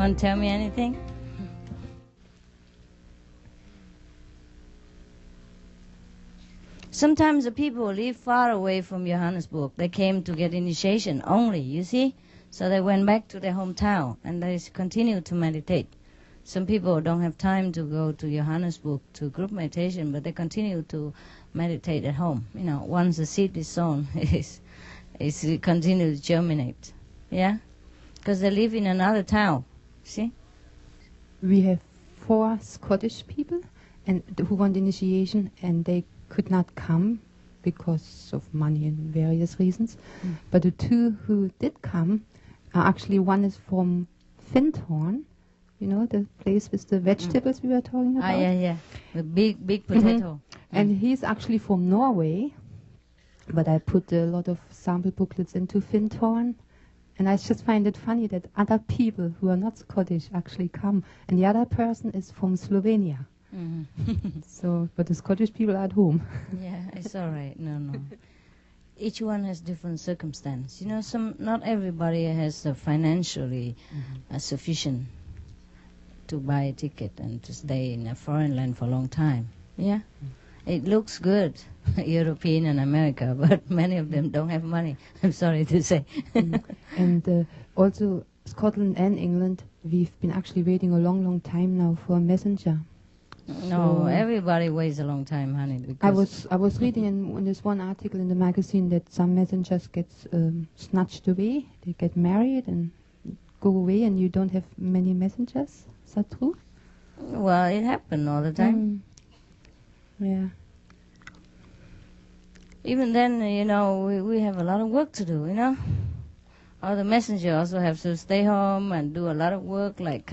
want to tell me anything? Sometimes the people live far away from Johannesburg. They came to get initiation only, you see? So they went back to their hometown and they continue to meditate. Some people don't have time to go to Johannesburg to group meditation, but they continue to meditate at home. You know, once the seed is sown, it continues to germinate. Yeah? Because they live in another town. See? We have 4 Scottish people and who want initiation, and they could not come because of money and various reasons. But the 2 who did come, actually one is from Findhorn, you know, the place with the vegetables we were talking about. Yeah. The big potato. And he's actually from Norway, but I put a lot of sample booklets into Findhorn, and I just find it funny that other people who are not Scottish actually come, and the other person is from Slovenia. So, but the Scottish people are at home. Yeah, it's all right. No. Each one has different circumstance. You know, not everybody has financially sufficient to buy a ticket and to stay in a foreign land for a long time. Yeah, it looks good, European and America, but many of them don't have money. I'm sorry to say. And also Scotland and England, we've been actually waiting a long time now for a messenger. No, everybody waits a long time, honey. I was reading in this one article in the magazine that some messengers get snatched away. They get married and go away, and you don't have many messengers. Is that true? Well, it happens all the time. Yeah. Even then, you know, we have a lot of work to do, you know. All the messengers also have to stay home and do a lot of work, like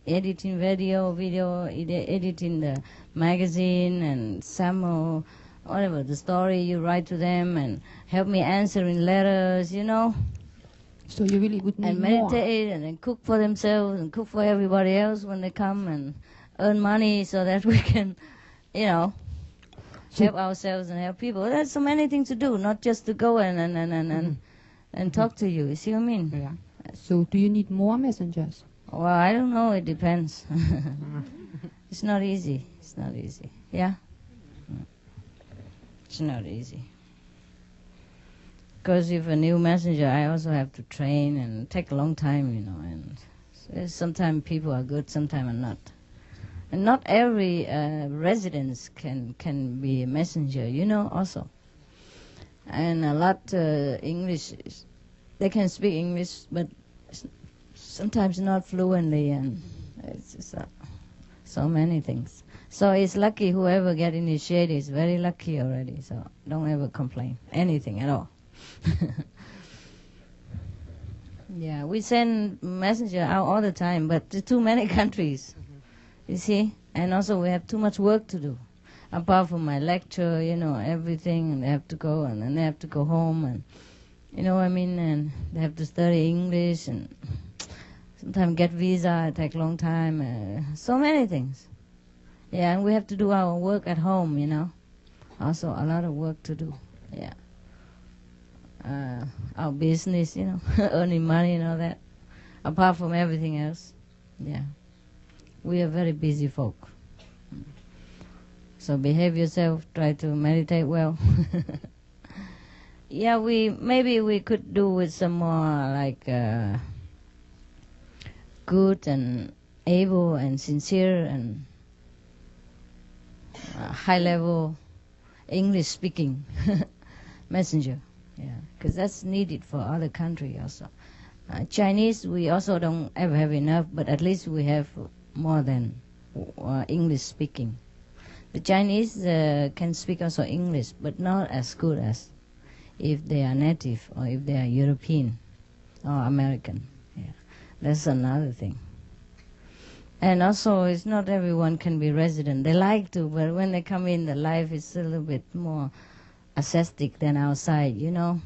editing video, editing the magazine and some whatever, the story you write to them, and help me answering letters, you know. So you really would need and meditate more. And then cook for themselves and cook for everybody else when they come and earn money so that we can, you know, help ourselves and help people. There's so many things to do, not just to go and talk to you. You see what I mean? Yeah. So do you need more messengers? Well, I don't know. It depends. It's not easy. It's not easy. Yeah? It's not easy. Because if a new messenger, I also have to train and take a long time, you know. And sometimes people are good, sometimes are not. And not every residence can be a messenger, you know, also. And a lot English, they can speak English, but sometimes not fluently, and it's just, so many things. So it's lucky whoever get initiated is very lucky already, so don't ever complain, anything at all. Yeah, we send messenger out all the time, but to too many countries, you see, and also we have too much work to do. Apart from my lecture, you know, everything, and they have to go, and then they have to go home, and you know what I mean, and they have to study English, and sometimes get visa, it takes a long time, so many things. Yeah, and we have to do our work at home, you know, also a lot of work to do, yeah. Our business, you know, earning money and all that, apart from everything else, yeah. We are very busy folk. So behave yourself, try to meditate well. Yeah, maybe we could do with some more like good and able and sincere and high level English speaking messenger. Yeah, because that's needed for other country also. Chinese, we also don't ever have enough, but at least we have more than English speaking. The Chinese can speak also English, but not as good as if they are native or if they are European or American. Yeah, that's another thing. And also, it's not everyone can be resident. They like to, but when they come in, the life is a little bit more ascetic than outside, you know.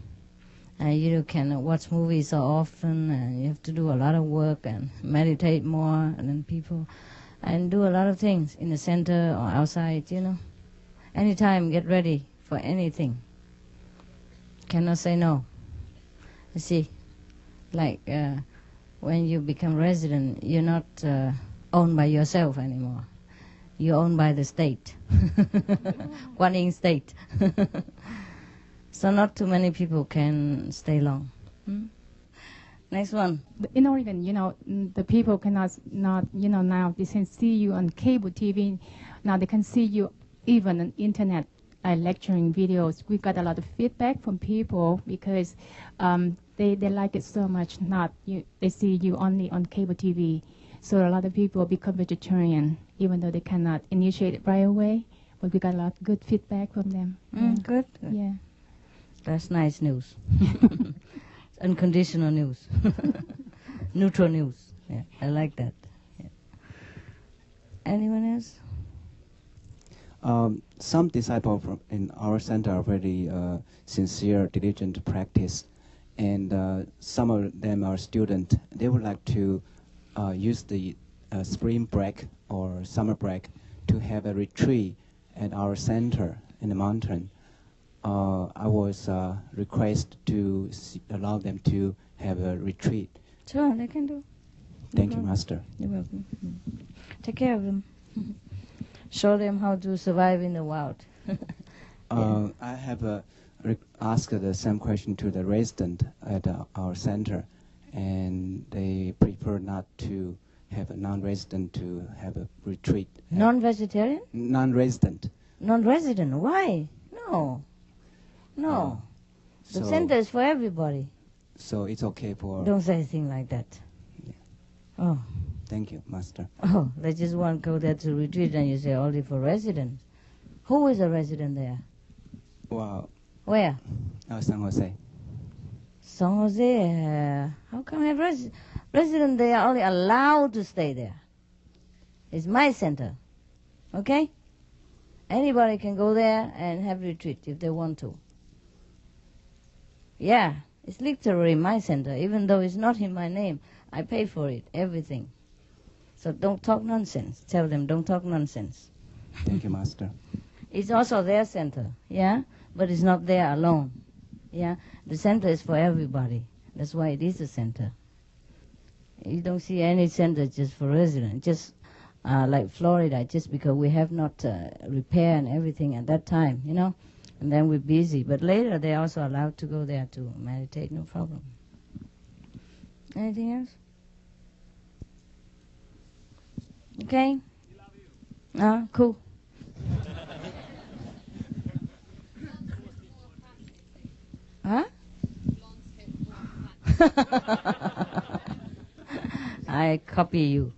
You can watch movies so often, and you have to do a lot of work and meditate more than people, and do a lot of things in the center or outside, you know. Anytime, get ready for anything. Cannot say no. You see, like when you become resident, you're not owned by yourself anymore. You're owned by the state. Guan state. So not too many people can stay long. Next one. In Oregon, the people cannot now they can see you on cable TV. Now they can see you even on internet lecturing videos. We got a lot of feedback from people because they like it so much. They see you only on cable TV. So a lot of people become vegetarian, even though they cannot initiate it right away. But we got a lot of good feedback from them. Good. Yeah. That's nice news. Unconditional news. Neutral news. Yeah, I like that. Yeah. Anyone else? Some disciples in our center are very sincere, diligent practice, and some of them are students. They would like to use the spring break or summer break to have a retreat at our center in the mountain. I was requested to allow them to have a retreat. Sure, they can do. Thank you, Master. You're welcome. Take care of them. Show them how to survive in the wild. I have asked the same question to the resident at our center, and they prefer not to have a non-resident to have a retreat. Non-vegetarian? Non-resident. Non-resident? Why? No. The center is for everybody. So it's okay for... Don't say anything like that. Yeah. Oh. Thank you, Master. Oh, they just want to go there to retreat and you say only for residents. Who is a resident there? Wow. Where? San Jose. San Jose. How come I have residents? They are only allowed to stay there. It's my center. Okay? Anybody can go there and have retreat if they want to. Yeah, it's literally my center, even though it's not in my name. I pay for it, everything. So don't talk nonsense. Tell them, don't talk nonsense. Thank you, Master. It's also their center, yeah? But it's not there alone, yeah? The center is for everybody. That's why it is a center. You don't see any center just for residents, just like Florida, just because we have not repaired and everything at that time, and then we're busy. But later they're also allowed to go there to meditate, no problem. Anything else? Okay? Cool. Huh? I copy you.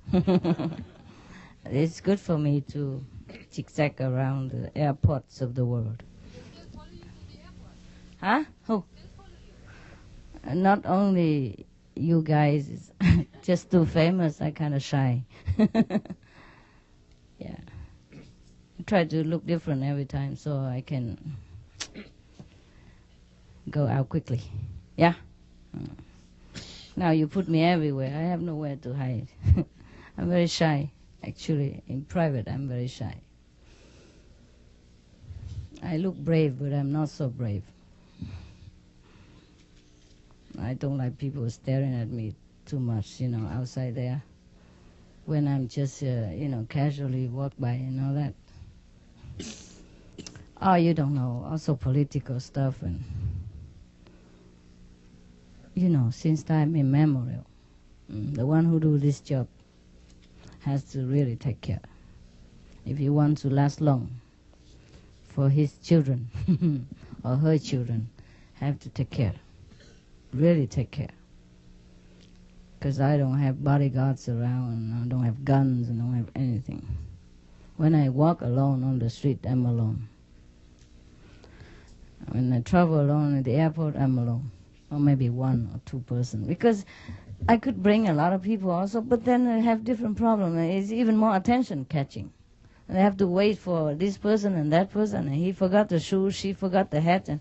It's good for me to zigzag around the airports of the world. Huh? Who? Not only you guys, it's just too famous, I kind of shy. Yeah. I try to look different every time so I can go out quickly. Yeah? Now you put me everywhere. I have nowhere to hide. I'm very shy. Actually, in private, I'm very shy. I look brave, but I'm not so brave. I don't like people staring at me too much, outside there. When I'm just, casually walk by and all that. Oh, you don't know. Also political stuff and, since time immemorial, the one who do this job has to really take care. If you want to last long for his children or her children, have to take care. Really take care. Because I don't have bodyguards around, and I don't have guns, and I don't have anything. When I walk alone on the street, I'm alone. When I travel alone at the airport, I'm alone. Or maybe one or two person. Because I could bring a lot of people also, but then I have different problems. It's even more attention catching. And I have to wait for this person and that person, and he forgot the shoes, she forgot the hat, and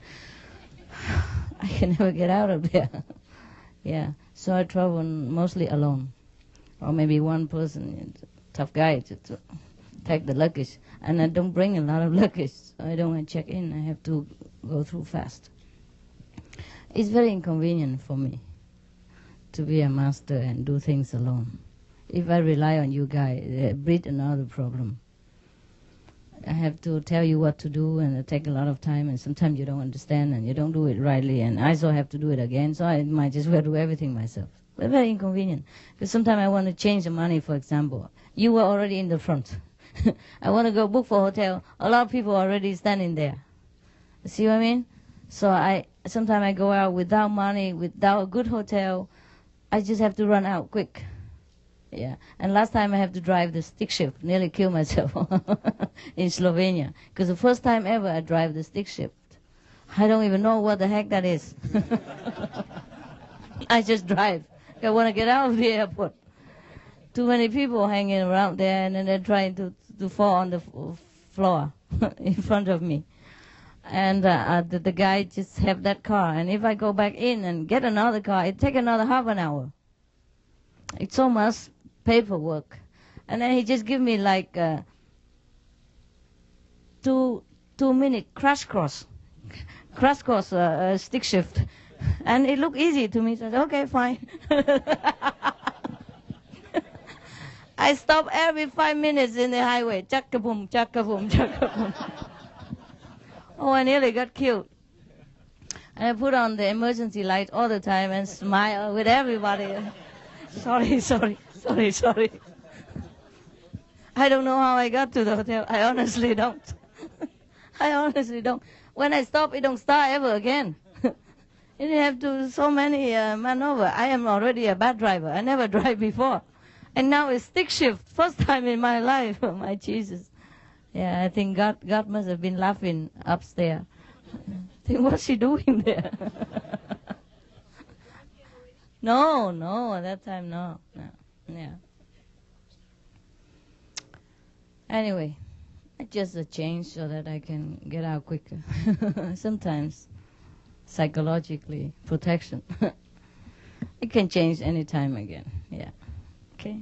I can never get out of there. Yeah, so I travel mostly alone. Or maybe one person, tough guy, to take the luggage. And I don't bring a lot of luggage, so I don't want to check in. I have to go through fast. It's very inconvenient for me to be a master and do things alone. If I rely on you guys, breed another problem. I have to tell you what to do, and it takes a lot of time, and sometimes you don't understand, and you don't do it rightly, and I also have to do it again, so I might just well do everything myself. But very inconvenient, because sometimes I want to change the money, for example. You were already in the front. I want to go book for a hotel. A lot of people are already standing there. See what I mean? So sometimes I go out without money, without a good hotel. I just have to run out quick. Yeah, and last time I have to drive the stick shift, nearly kill myself in Slovenia, because the first time ever I drive the stick shift. I don't even know what the heck that is. I just drive. I want to get out of the airport. Too many people hanging around there, and then they're trying to fall on the floor in front of me. And the guy just have that car, and if I go back in and get another car, it take another half an hour. It's so much paperwork, and then he just give me like 2-minute crash course stick shift, and it looked easy to me. So I said, okay, fine. I stop every 5 minutes in the highway. Chaka-boom, chaka-boom, chaka-boom. Oh, I nearly got killed. And I put on the emergency light all the time and smile with everybody. Sorry. I don't know how I got to the hotel. I honestly don't. When I stop, it don't start ever again. You have to so many maneuver. I am already a bad driver. I never drive before. And now it's stick shift. First time in my life. Oh, my Jesus. Yeah, I think God must have been laughing upstairs. I think, what's she doing there? No, at that time, no. Yeah. Anyway, just a change so that I can get out quicker. Sometimes, psychologically, protection. It can change any time again. Yeah. Okay.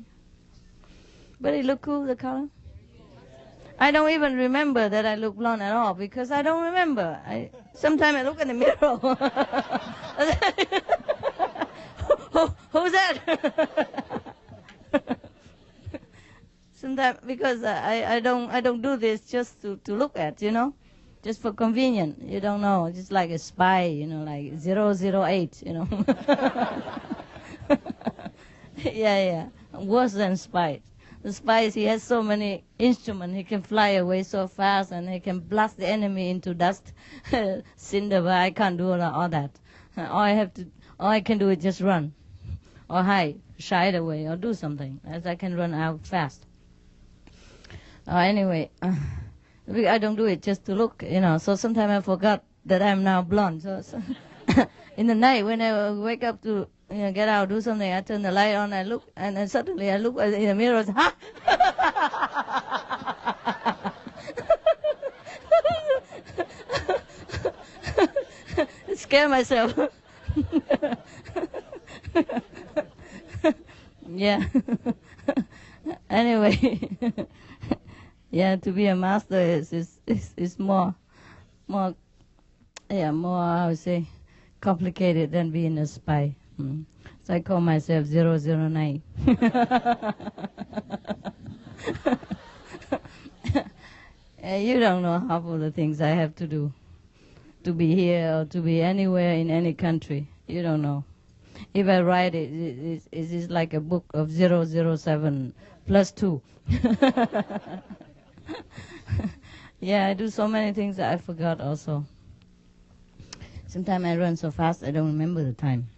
But it look cool, the color. I don't even remember that I look blonde at all, because I don't remember. Sometimes I look in the mirror. Who's that? Sometimes, because I don't do this just to look at, just for convenience. You don't know, just like a spy, like 008, Yeah. Worse than spy. The spies, he has so many instruments. He can fly away so fast, and he can blast the enemy into dust, cinder. But I can't do all that. All I can do is just run, or hide, shy away, or do something, as I can run out fast. Anyway, I don't do it just to look, So sometimes I forgot that I'm now blonde. So in the night when I wake up to get out, do something, I turn the light on, I look, and then suddenly I look in the mirror, scare myself. Yeah. Anyway, yeah, to be a master is more, how to say, complicated than being a spy. So I call myself 009. You don't know half of the things I have to do to be here or to be anywhere in any country. You don't know. If I write it, it is like a book of 007 plus 2. Yeah, I do so many things that I forgot also. Sometimes I run so fast I don't remember the time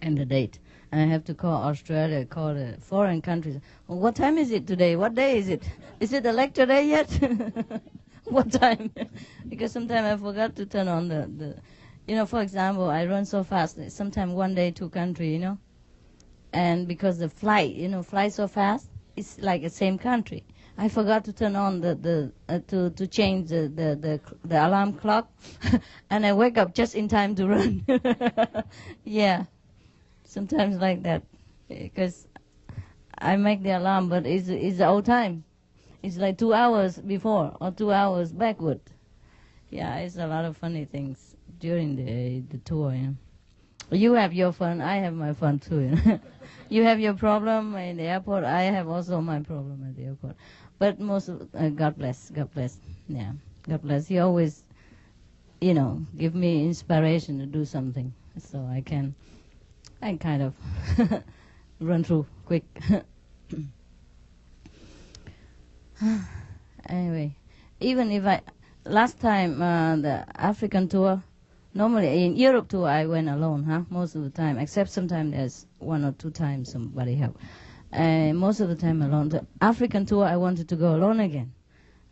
and the date. And I have to call Australia, call the foreign countries. Oh, what time is it today? What day is it? Is it the lecture day yet? What time? Because sometimes I forgot to turn on the for example, I run so fast. Sometimes one day to country, And because the flight, fly so fast, it's like the same country. I forgot to turn on to change the alarm clock, and I wake up just in time to run. Yeah, sometimes like that, because I make the alarm, but it's the old time. It's like 2 hours before or 2 hours backward. Yeah, it's a lot of funny things during the tour. You have your fun, I have my fun too. You know? You have your problem in the airport, I have also my problem at the airport. But most of, God bless, yeah, God bless. He always, you know, give me inspiration to do something, so I kind of run through quick. Anyway, even if last time the African tour, normally in Europe tour I went alone, most of the time, except sometimes there's 1 or 2 times somebody help. Most of the time alone. The African tour I wanted to go alone again,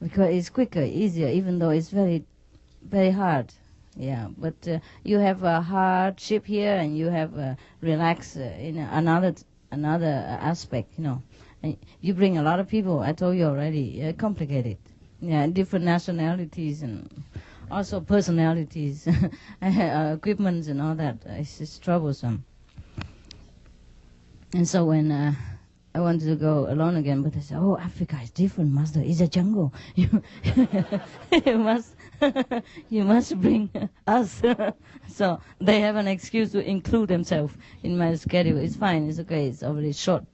because it's quicker, easier, even though it's very, very hard. Yeah, but you have a hardship here, and you have relax in another aspect, you know. And you bring a lot of people. I told you already, complicated. Yeah, different nationalities and also personalities, equipments and all that. It's just troublesome. And so when I wanted to go alone again, but they said, "Oh, Africa is different, Master. It's a jungle. You you must bring us." So they have an excuse to include themselves in my schedule. It's fine. It's okay. It's already short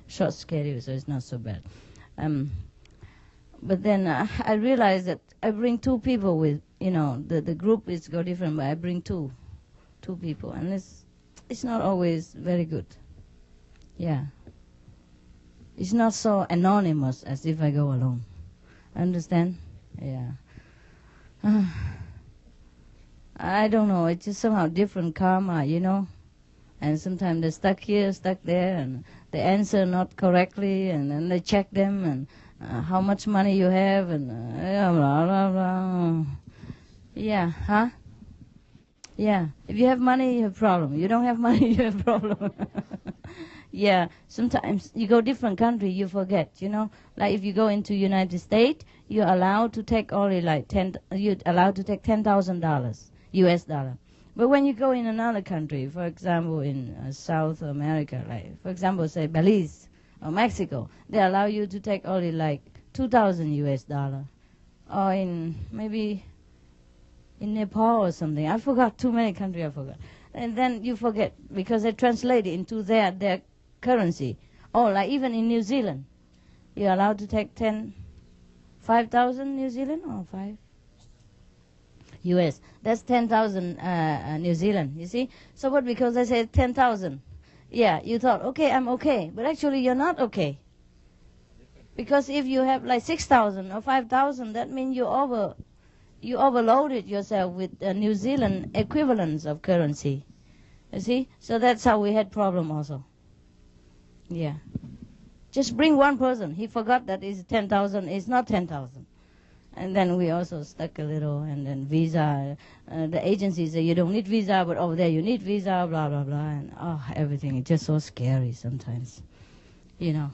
schedule, so it's not so bad. But then I realized that I bring 2 people with, you know, the group is go different, but I bring two people, and it's not always very good. Yeah. It's not so anonymous as if I go alone. Understand? Yeah. I don't know. It's just somehow different karma, you know. And sometimes they're stuck here, stuck there, and they answer not correctly, and then they check them, and how much money you have, and blah, blah, blah. Yeah, huh? Yeah. If you have money, you have problem. You don't have money, you have problem. Yeah, sometimes you go different country, you forget, you know. Like if you go into United States, you're allowed to take only like you're allowed to take $10,000 US dollar. But when you go in another country, for example in South America, like for example say Belize or Mexico, they allow you to take only like 2,000 US dollar. Or in maybe in Nepal or something. I forgot, too many countries I forgot. And then you forget because they translate it into their currency. Or like even in New Zealand, you're allowed to take 5,000 New Zealand or 5 US. That's 10,000 New Zealand, you see? So what, because they said 10,000, yeah, you thought, okay, I'm okay. But actually you're not okay. Because if you have like 6,000 or 5,000, that means you overloaded yourself with New Zealand equivalents of currency. You see? So that's how we had problem also. Yeah. Just bring one person. He forgot that it's 10,000. It's not 10,000. And then we also stuck a little. And then visa. The agency said you don't need visa, but over there you need visa, blah, blah, blah. And everything is just so scary sometimes. You know.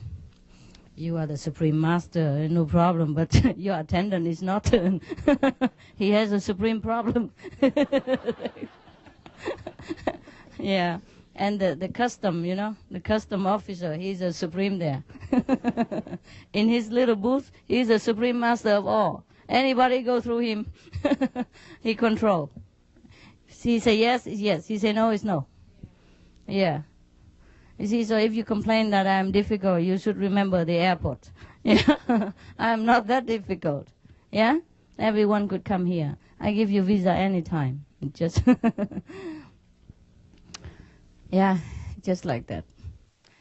You are the supreme master, no problem, but your attendant is not. He has a supreme problem. Yeah. And the custom, you know, the custom officer, he's a supreme there. In his little booth, he's a supreme master of all. Anybody go through him, he control. He say yes, it's yes. He say no, it's no. Yeah. You see, so if you complain that I'm difficult, you should remember the airport. Yeah. I'm not that difficult. Yeah? Everyone could come here. I give you visa anytime. Just yeah, just like that.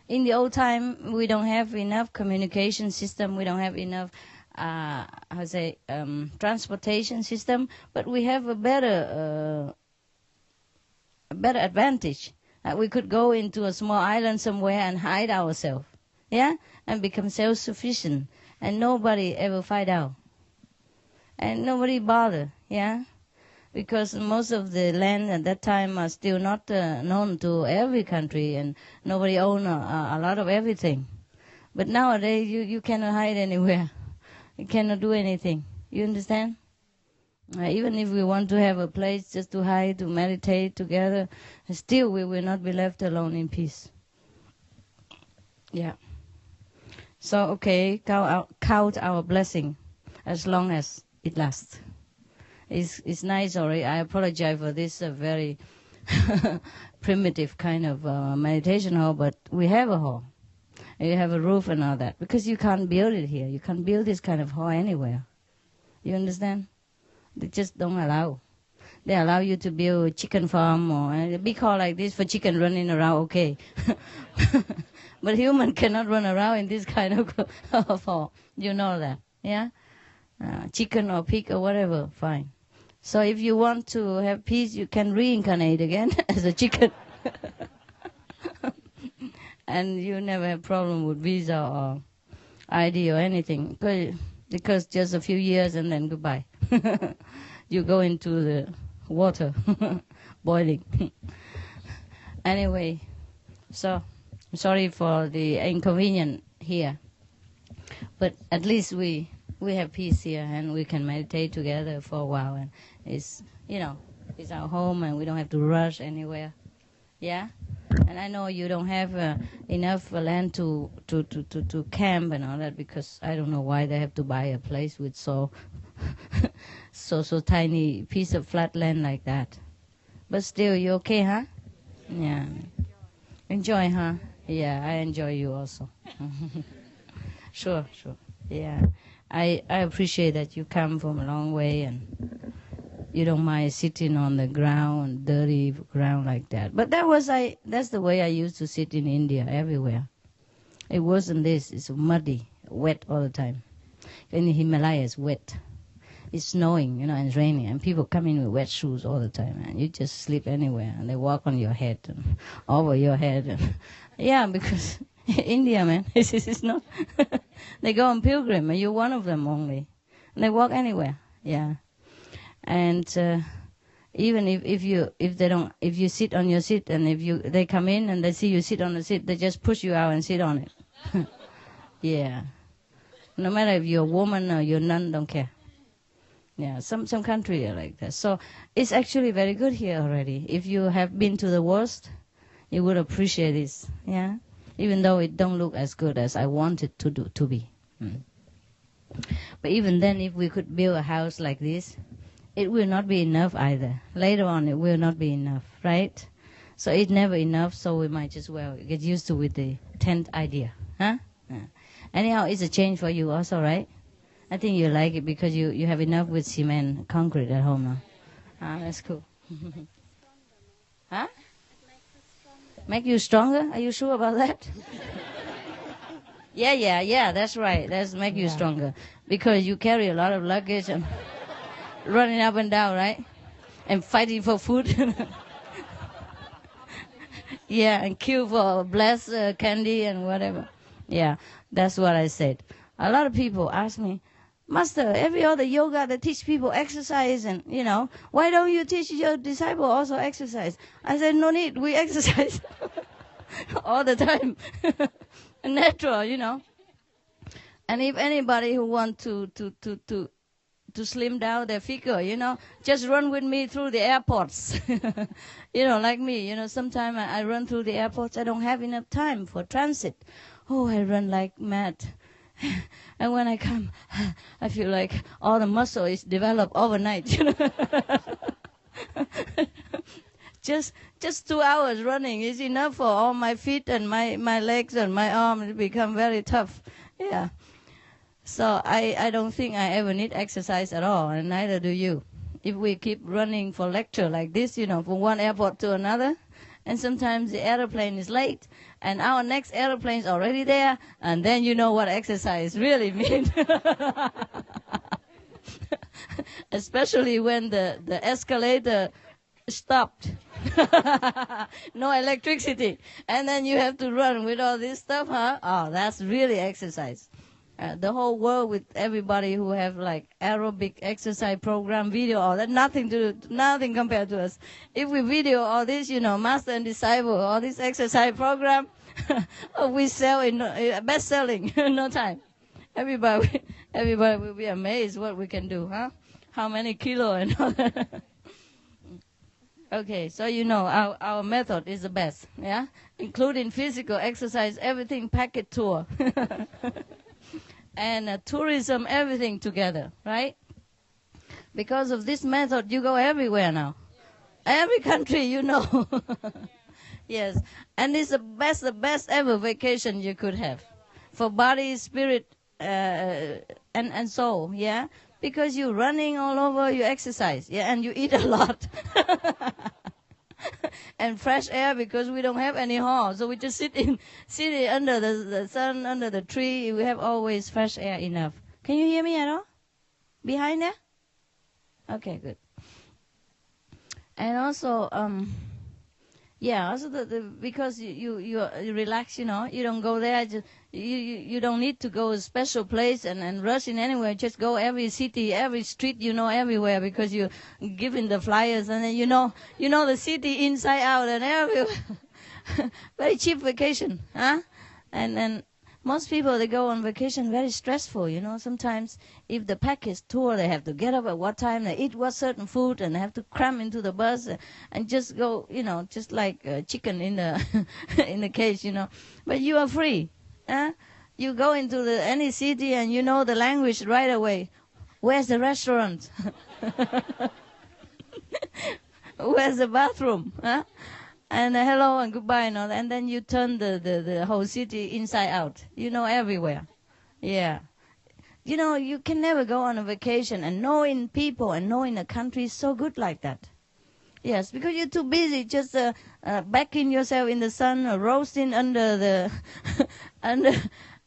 In the old time, we don't have enough communication system. We don't have enough, transportation system. But we have a better advantage. We could go into a small island somewhere and hide ourselves, yeah, and become self-sufficient, and nobody ever find out, and nobody bother, yeah, because most of the land at that time are still not known to every country, and nobody own a lot of everything. But nowadays, you cannot hide anywhere, you cannot do anything. You understand? Even if we want to have a place just to hide, to meditate together, still we will not be left alone in peace. Yeah. So, okay, count our blessing as long as it lasts. It's nice already. I apologize for this very primitive kind of meditation hall, but we have a hall. You have a roof and all that, because you can't build it here. You can't build this kind of hall anywhere. You understand? They just don't allow. They allow you to build a chicken farm or a big hall like this for chicken running around, okay. But human cannot run around in this kind of hall. You know that, yeah? Chicken or pig or whatever, fine. So if you want to have peace, you can reincarnate again as a chicken. And you never have problem with visa or ID or anything, because just a few years and then goodbye. You go into the water, boiling. Anyway, so I'm sorry for the inconvenience here, but at least we have peace here and we can meditate together for a while, and it's our home and we don't have to rush anywhere. Yeah. And I know you don't have enough land to camp and all that, because I don't know why they have to buy a place with so tiny piece of flat land like that. But still, you okay, huh? Yeah. Enjoy, huh? Yeah, I enjoy you also. Sure. Yeah. I appreciate that you come from a long way and you don't mind sitting on the ground, dirty ground like that. But that's the way I used to sit in India, everywhere. It wasn't this. It's muddy, wet all the time. In the Himalayas, wet. It's snowing, and it's raining, and people come in with wet shoes all the time, and you just sleep anywhere, and they walk on your head and over your head. And yeah, because India, man, it's not. They go on pilgrim, and you're one of them only, and they walk anywhere. Yeah. And even if you sit on your seat, and they come in and they see you sit on the seat, they just push you out and sit on it. Yeah. No matter if you're a woman or you're nun, don't care. Yeah, some country are like that. So it's actually very good here already. If you have been to the worst, you would appreciate this. Yeah, even though it don't look as good as I want it to be. But even then, if we could build a house like this, it will not be enough either. Later on, it will not be enough, right? So it's never enough, so we might as well get used to with the tent idea, huh? Yeah. Anyhow, it's a change for you also, right? I think you like it because you have enough with cement, concrete at home now. Ah, that's cool. Huh? Make you stronger? Are you sure about that? Yeah, that's right. That's make you stronger. Because you carry a lot of luggage and running up and down, right? And fighting for food. Yeah, and queue for blessed candy and whatever. Yeah, that's what I said. A lot of people ask me, Master, every other yoga that teach people exercise and, why don't you teach your disciple also exercise? I said, no need, we exercise all the time. Natural, And if anybody who want to slim down their figure, just run with me through the airports. Like me, sometimes I run through the airports. I don't have enough time for transit. Oh, I run like mad. And when I come, I feel like all the muscle is developed overnight. Just 2 hours running is enough for all my feet and my legs and my arms to become very tough. Yeah. So I don't think I ever need exercise at all, and neither do you. If we keep running for lecture like this, from one airport to another, and sometimes the airplane is late, and our next airplane is already there, and then you know what exercise really means. Especially when the escalator stopped. No electricity. And then you have to run with all this stuff, huh? Oh, that's really exercise. The whole world with everybody who have like aerobic exercise program video, all that, nothing compared to us. If we video all this, master and disciple, all this exercise program, we sell in best selling in no time. Everybody will be amazed what we can do, huh? How many kilo and all that. Okay, so our method is the best, yeah? Including physical exercise, everything, packet tour. And tourism, everything together, right? Because of this method, you go everywhere now. Every country, you know. Yes. And it's the best ever vacation you could have. For body, spirit, and soul, yeah? Because you're running all over, you exercise, yeah, and you eat a lot. And fresh air, because we don't have any hall, so we just sit under the sun, under the tree. We have always fresh air enough. Can you hear me at all? Behind there? Okay, good. And also, also because you relax, you know, you don't go there. You don't need to go a special place and rush in anywhere. Just go every city, every street, you know, everywhere, because you giving the flyers, and then you know the city inside out and everywhere. Very cheap vacation, huh? And most people, they go on vacation very stressful, you know. Sometimes if the package tour, they have to get up at what time, they eat what certain food, and they have to cram into the bus and just go, you know, just like a chicken in the in the cage, you know. But you are free. You go into any city and you know the language right away. Where's the restaurant? Where's the bathroom? And hello and goodbye and all that. And then you turn the whole city inside out. You know everywhere. Yeah. You know, you can never go on a vacation and knowing people and knowing a country is so good like that. Yes, because you're too busy just backing yourself in the sun or roasting under the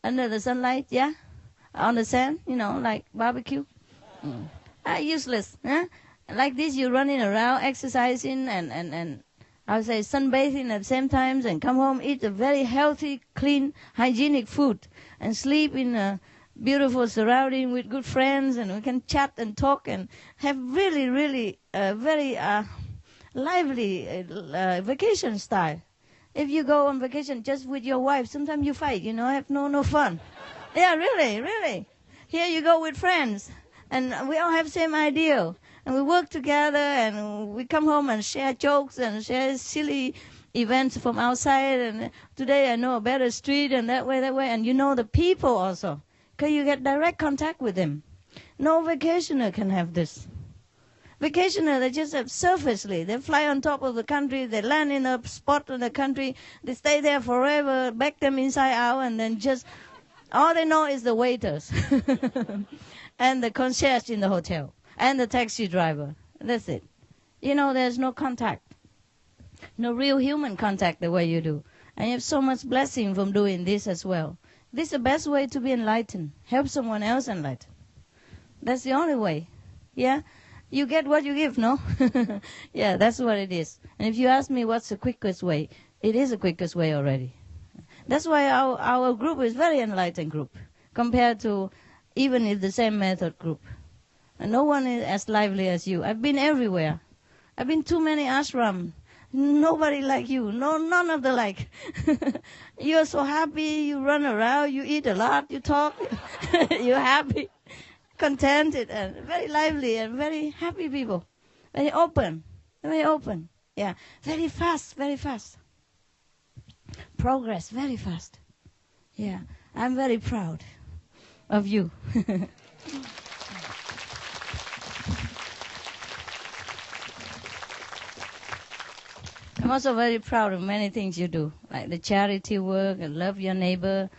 under the sunlight, yeah, on the sand, you know, like barbecue. Useless, huh? Like this, you're running around, exercising, and I would say sunbathing at the same time, and come home, eat a very healthy, clean, hygienic food, and sleep in a beautiful surrounding with good friends, and we can chat and talk and have really, really very lively vacation style. If you go on vacation just with your wife, sometimes you fight, you know, have no fun. Yeah, really. Here you go with friends, and we all have same idea, and we work together, and we come home and share jokes and share silly events from outside, and today I know a better street, and that way, and you know the people also, because you get direct contact with them. No vacationer can have this. Vacationer, they just have surfacely. They fly on top of the country, they land in a spot in the country, they stay there forever, back them inside out, and then just, all they know is the waiters and the concierge in the hotel and the taxi driver. That's it. You know, there's no contact. No real human contact the way you do. And you have so much blessing from doing this as well. This is the best way to be enlightened. Help someone else enlighten. That's the only way. Yeah? You get what you give, no? Yeah, that's what it is. And if you ask me what's the quickest way, it is the quickest way already. That's why our group is very enlightened group compared to even if the same method group. And no one is as lively as you. I've been everywhere. I've been too many ashram. Nobody like you. No, none of the like. You're so happy. You run around. You eat a lot. You talk. You're happy. Contented and very lively and very happy people. Very open. Yeah. Very fast. Progress very fast. Yeah. I'm very proud of you. I'm also very proud of many things you do, like the charity work and love your neighbor.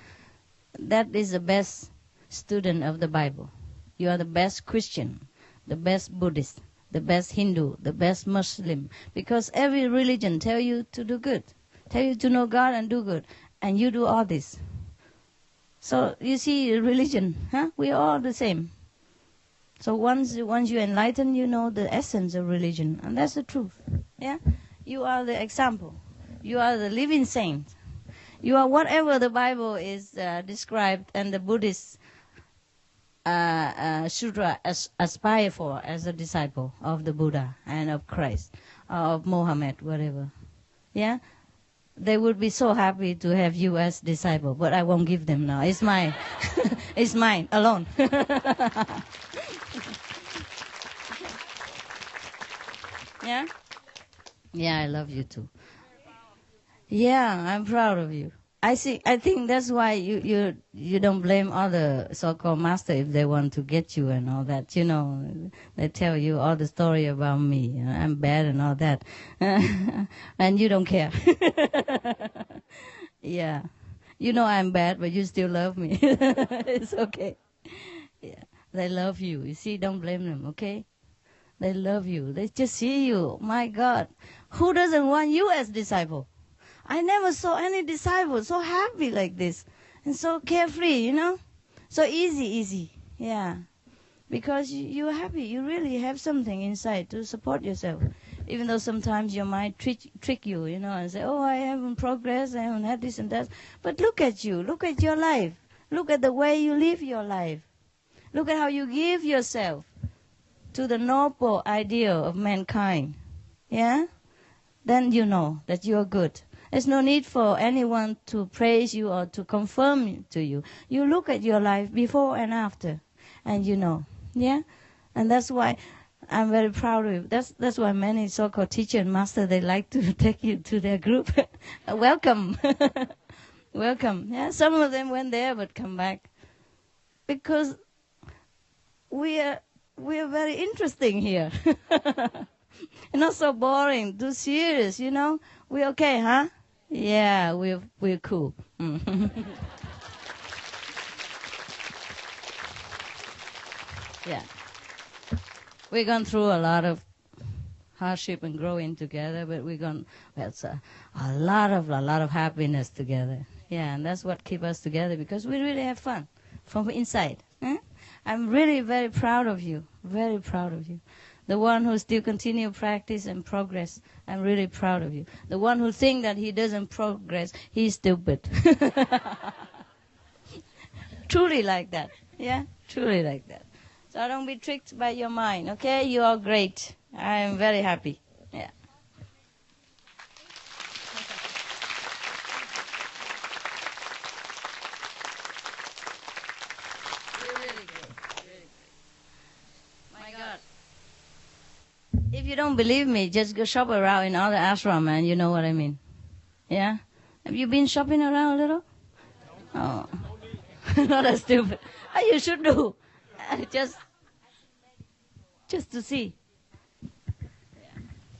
That is the best student of the Bible. You are the best Christian, the best Buddhist, the best Hindu, the best Muslim. Because every religion tell you to do good, tell you to know God and do good. And you do all this. So you see religion, we are all the same. So once you enlighten, you know the essence of religion. And that's the truth. Yeah? You are the example. You are the living saint. You are whatever the Bible is described and the Buddhists should aspire for as a disciple of the Buddha and of Christ, of Mohammed, whatever. Yeah? They would be so happy to have you as disciple, but I won't give them now. It's mine. It's mine, alone. Yeah? Yeah, I love you too. Yeah, I'm proud of you. I think that's why you don't blame other so-called master if they want to get you and all that. You know, they tell you all the story about me. You know, I'm bad and all that, and you don't care. Yeah, you know I'm bad, but you still love me. It's okay. Yeah, they love you. You see, don't blame them. Okay, they love you. They just see you. My God, who doesn't want you as disciple? I never saw any disciple so happy like this and so carefree, you know, so easy, yeah, because you're happy. You really have something inside to support yourself, even though sometimes your mind trick you, you know, and say, oh, I haven't progressed, I haven't had this and that. But look at you, look at your life, look at the way you live your life, look at how you give yourself to the noble ideal of mankind, yeah, then you know that you're good. There's no need for anyone to praise you or to confirm to you. You look at your life before and after, and you know, yeah? And that's why I'm very proud of you. That's why many so-called teacher and master, they like to take you to their group. Welcome. Welcome. Yeah, some of them went there but come back. Because we are very interesting here. Not so boring, too serious, you know? We okay, huh? Yeah, we're cool. Yeah. We've gone through a lot of hardship and growing together, but that's a lot of happiness together. Yeah, and that's what keeps us together, because we really have fun from inside. I'm really very proud of you, very proud of you. The one who still continue practice and progress, I'm really proud of you. The one who think that he doesn't progress, he's stupid. Truly like that. Yeah, truly like that. So don't be tricked by your mind, okay? You are great. I am very happy. Yeah. You're really great. Really great. My God. If you don't believe me, just go shop around in other ashram, and you know what I mean. Yeah? Have you been shopping around a little? Oh. Not as stupid. You should do. Just to see.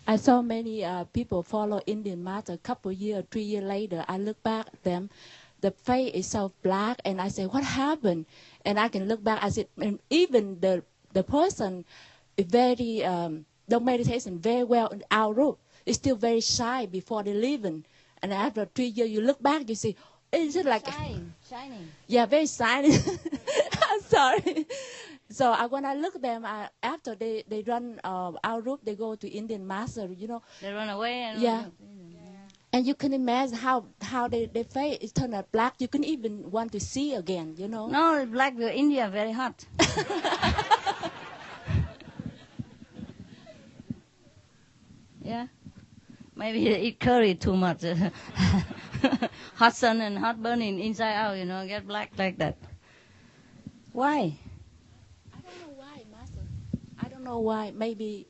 I saw many people follow Indian master. A couple years, 3 years later, I look back at them. The face is so black, and I say, what happened? And I can look back. I said, even the person is very, the meditation very well in our group. It's still very shy before they leaving. And after 3 years, you look back, you see, is it like shining? Yeah, very shiny. I'm sorry. So when I look at them, after they run our group, they go to Indian master, you know. They run away and yeah. And you can imagine how they face is turned out black. You can even want to see again, you know. No, black in India very hot. Yeah. Maybe they eat curry too much. Hot sun and hot burning inside out, you know, get black like that. Why? I don't know why, master. I don't know why. Maybe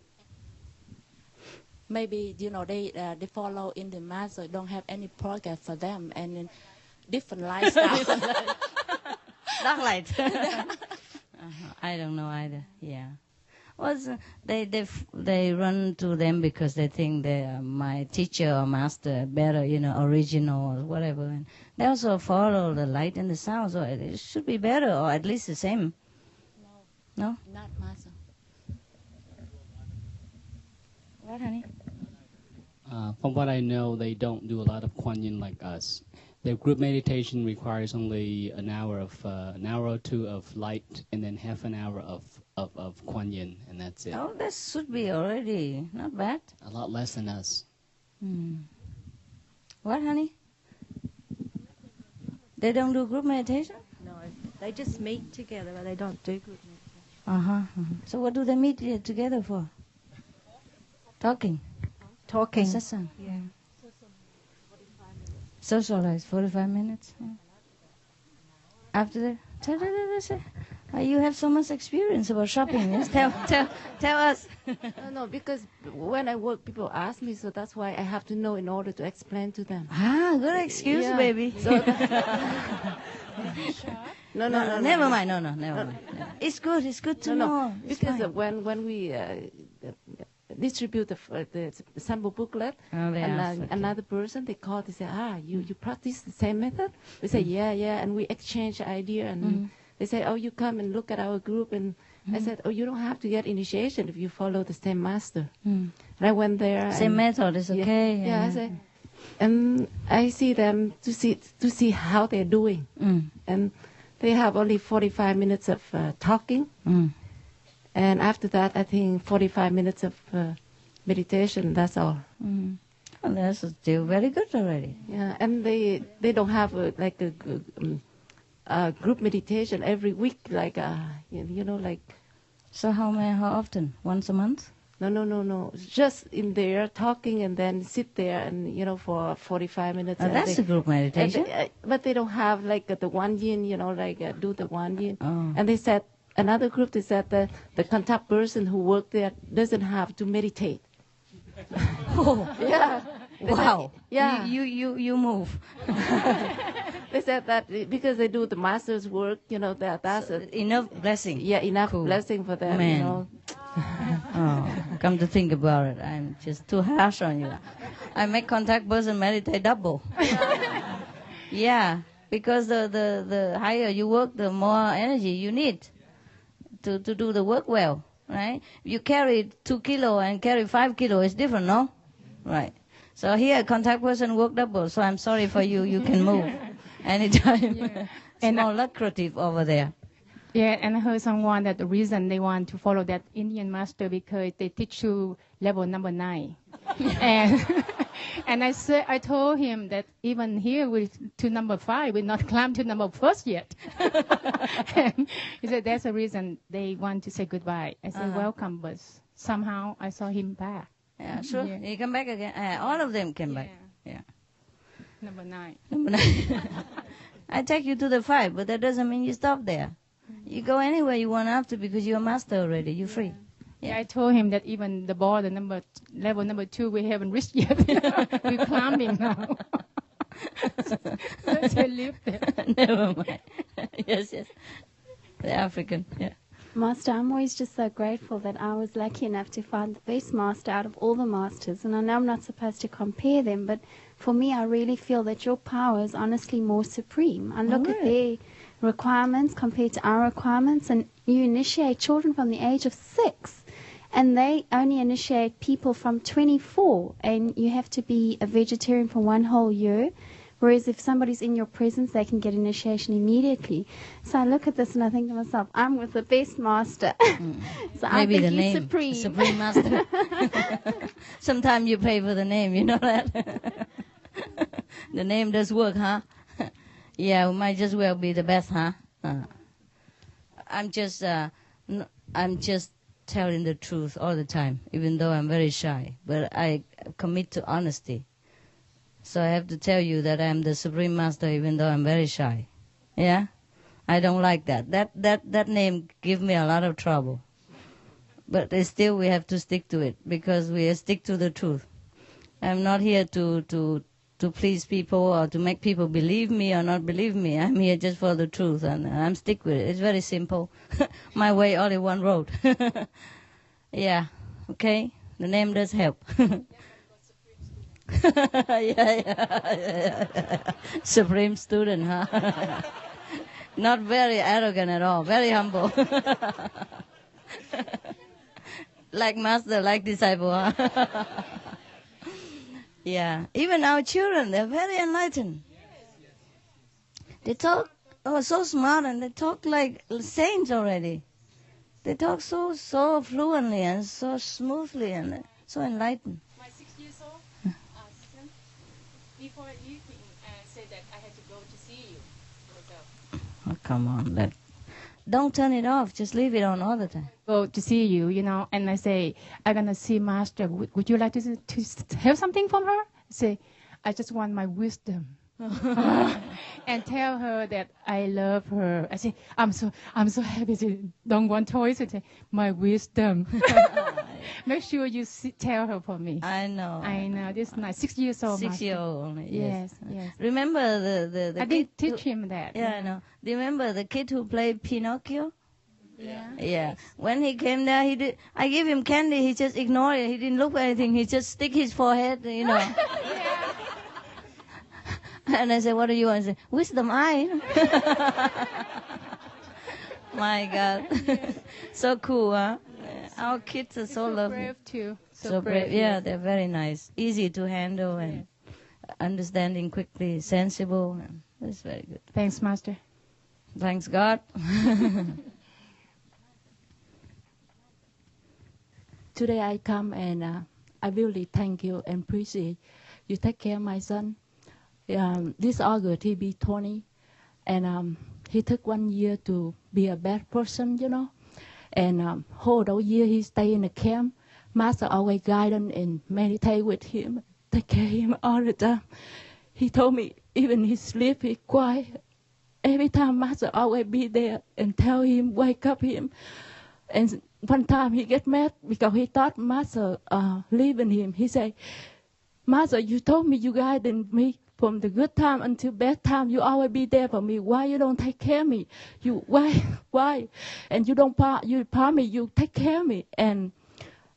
you know they follow Indian master, don't have any progress for them, and different lifestyle. Dark light. I don't know either. Yeah. They run to them because they think they are my teacher or master, better, you know, original or whatever. And they also follow the light and the sound, so it should be better or at least the same. No? Not master. What, honey? From what I know, they don't do a lot of Kuan Yin like us. Their group meditation requires only an hour or two of light, and then half an hour of Kuan Yin, and that's it. Oh, that should be already not bad. A lot less than us. What, honey? They don't do group meditation? No, they just meet together, but they don't do group meditation. So what do they meet together for? Talking. Talking. Yeah. Socialize 45 minutes. Yeah. After that, You have so much experience about shopping. Yes? Tell us. No, because when I work, people ask me, so that's why I have to know in order to explain to them. Good excuse, Yeah. baby. So no, never mind. No, never mind. No. It's good to know. It's because fine. when we distribute the sample booklet, and another person they call, they say, you practice the same method? We say, yeah, and we exchange idea, and they say, oh, you come and look at our group, and I said, oh, you don't have to get initiation if you follow the same master. And I went there. Same method is okay. Yeah, I say, and I see them to see how they're doing, and they have only 45 minutes of talking. And after that, I think 45 minutes of meditation, that's all. Well, that's still very good already. Yeah, and they don't have a group meditation every week, like, like... So how often? Once a month? No. Just in there talking and then sit there and, for 45 minutes. That's a group meditation. But they don't have like the one yin, do the one yin. Oh. And they said, another group, they said that the contact person who worked there doesn't have to meditate. Oh. Yeah. Wow. Said, yeah. You move. They said that because they do the master's work, that's enough blessing. Yeah, enough blessing for them, Man. Come to think about it, I'm just too harsh on you. I make contact person meditate double. Yeah, because the higher you work, the more energy you need to do the work well, right? You carry 2 kilo and carry 5 kilo, it's different, no? Right. So here, contact person work double, so I'm sorry for you, you can move anytime. Yeah. It's more lucrative over there. Yeah, and I heard someone that the reason they want to follow that Indian master because they teach you level number 9. And I told him that even here to number 5, we're not climbed to number 1st yet. And he said that's the reason they want to say goodbye. I said welcome, but somehow I saw him back. Yeah, sure. Yeah. He come back again. All of them came back. Yeah. Number 9. I take you to the 5, but that doesn't mean you stop there. You go anywhere you want after because you're a master already. You're free. Yeah, I told him that even the border level number 2 we haven't reached yet. We're climbing now. So I live there. Never mind. Yes. The African. Yeah. Master, I'm always just so grateful that I was lucky enough to find the best master out of all the masters. And I know I'm not supposed to compare them, but for me, I really feel that your power is honestly more supreme. I look at their requirements compared to our requirements, and you initiate children from the age of 6, and they only initiate people from 24, and you have to be a vegetarian for 1 whole year. Whereas if somebody's in your presence, they can get initiation immediately. So I look at this and I think to myself, I'm with the best master. So maybe I think the he's name, supreme. Supreme Master. Sometimes you pay for the name, you know that? The name does work, huh? Yeah, we might just well be the best, huh? I'm just telling the truth all the time, even though I'm very shy. But I commit to honesty. So I have to tell you that I'm the Supreme Master even though I'm very shy. Yeah? I don't like that. That name gives me a lot of trouble. But still we have to stick to it because we stick to the truth. I'm not here to please people or to make people believe me or not believe me. I'm here just for the truth and I'm stick with it. It's very simple. My way, only one road. Yeah. Okay? The name does help. Yeah. Supreme student, huh? Not very arrogant at all. Very humble. Like master, like disciple, huh? Yeah. Even our children, they're very enlightened. They talk so smart and they talk like saints already. They talk so fluently and so smoothly and so enlightened. My 6 years old son, before eating, said that I had to go to see you. Oh, come on. Don't turn it off. Just leave it on all the time. Go to see you, and I say, I'm going to see Master. Would you like to have something from her? I say, I just want my wisdom. and tell her that I love her. I say, I'm so happy. She don't want toys. I say, my wisdom. Make sure you tell her for me. I know. This is nice. 6 years old. 6 years old only. Yes. Remember the I didn't teach him that. Yeah, I know. Do you remember the kid who played Pinocchio? Yeah. Yeah. When he came there, I gave him candy. He just ignored it. He didn't look at anything. He just stick his forehead, And I said, "What do you want?" I said, "Wisdom eye." My God. So cool, huh? Our kids are so lovely. Brave too. So brave. Yeah, they're very nice. Easy to handle and understanding quickly, sensible. That's very good. Thanks, Master. Thanks God. Today I come and I really thank you and appreciate you take care of my son. This August he be 20, and he took 1 year to be a bad person, And whole those year he stay in the camp. Master always guide him and meditate with him, take care of him all the time. He told me even he sleep, he quiet. Every time Master always be there and tell him, wake up him. And one time he get mad because he thought Master leaving him. He say, Master, you told me you guided me from the good time until bad time. You always be there for me. Why you don't take care of me? Why? And you don't promise you take care of me. And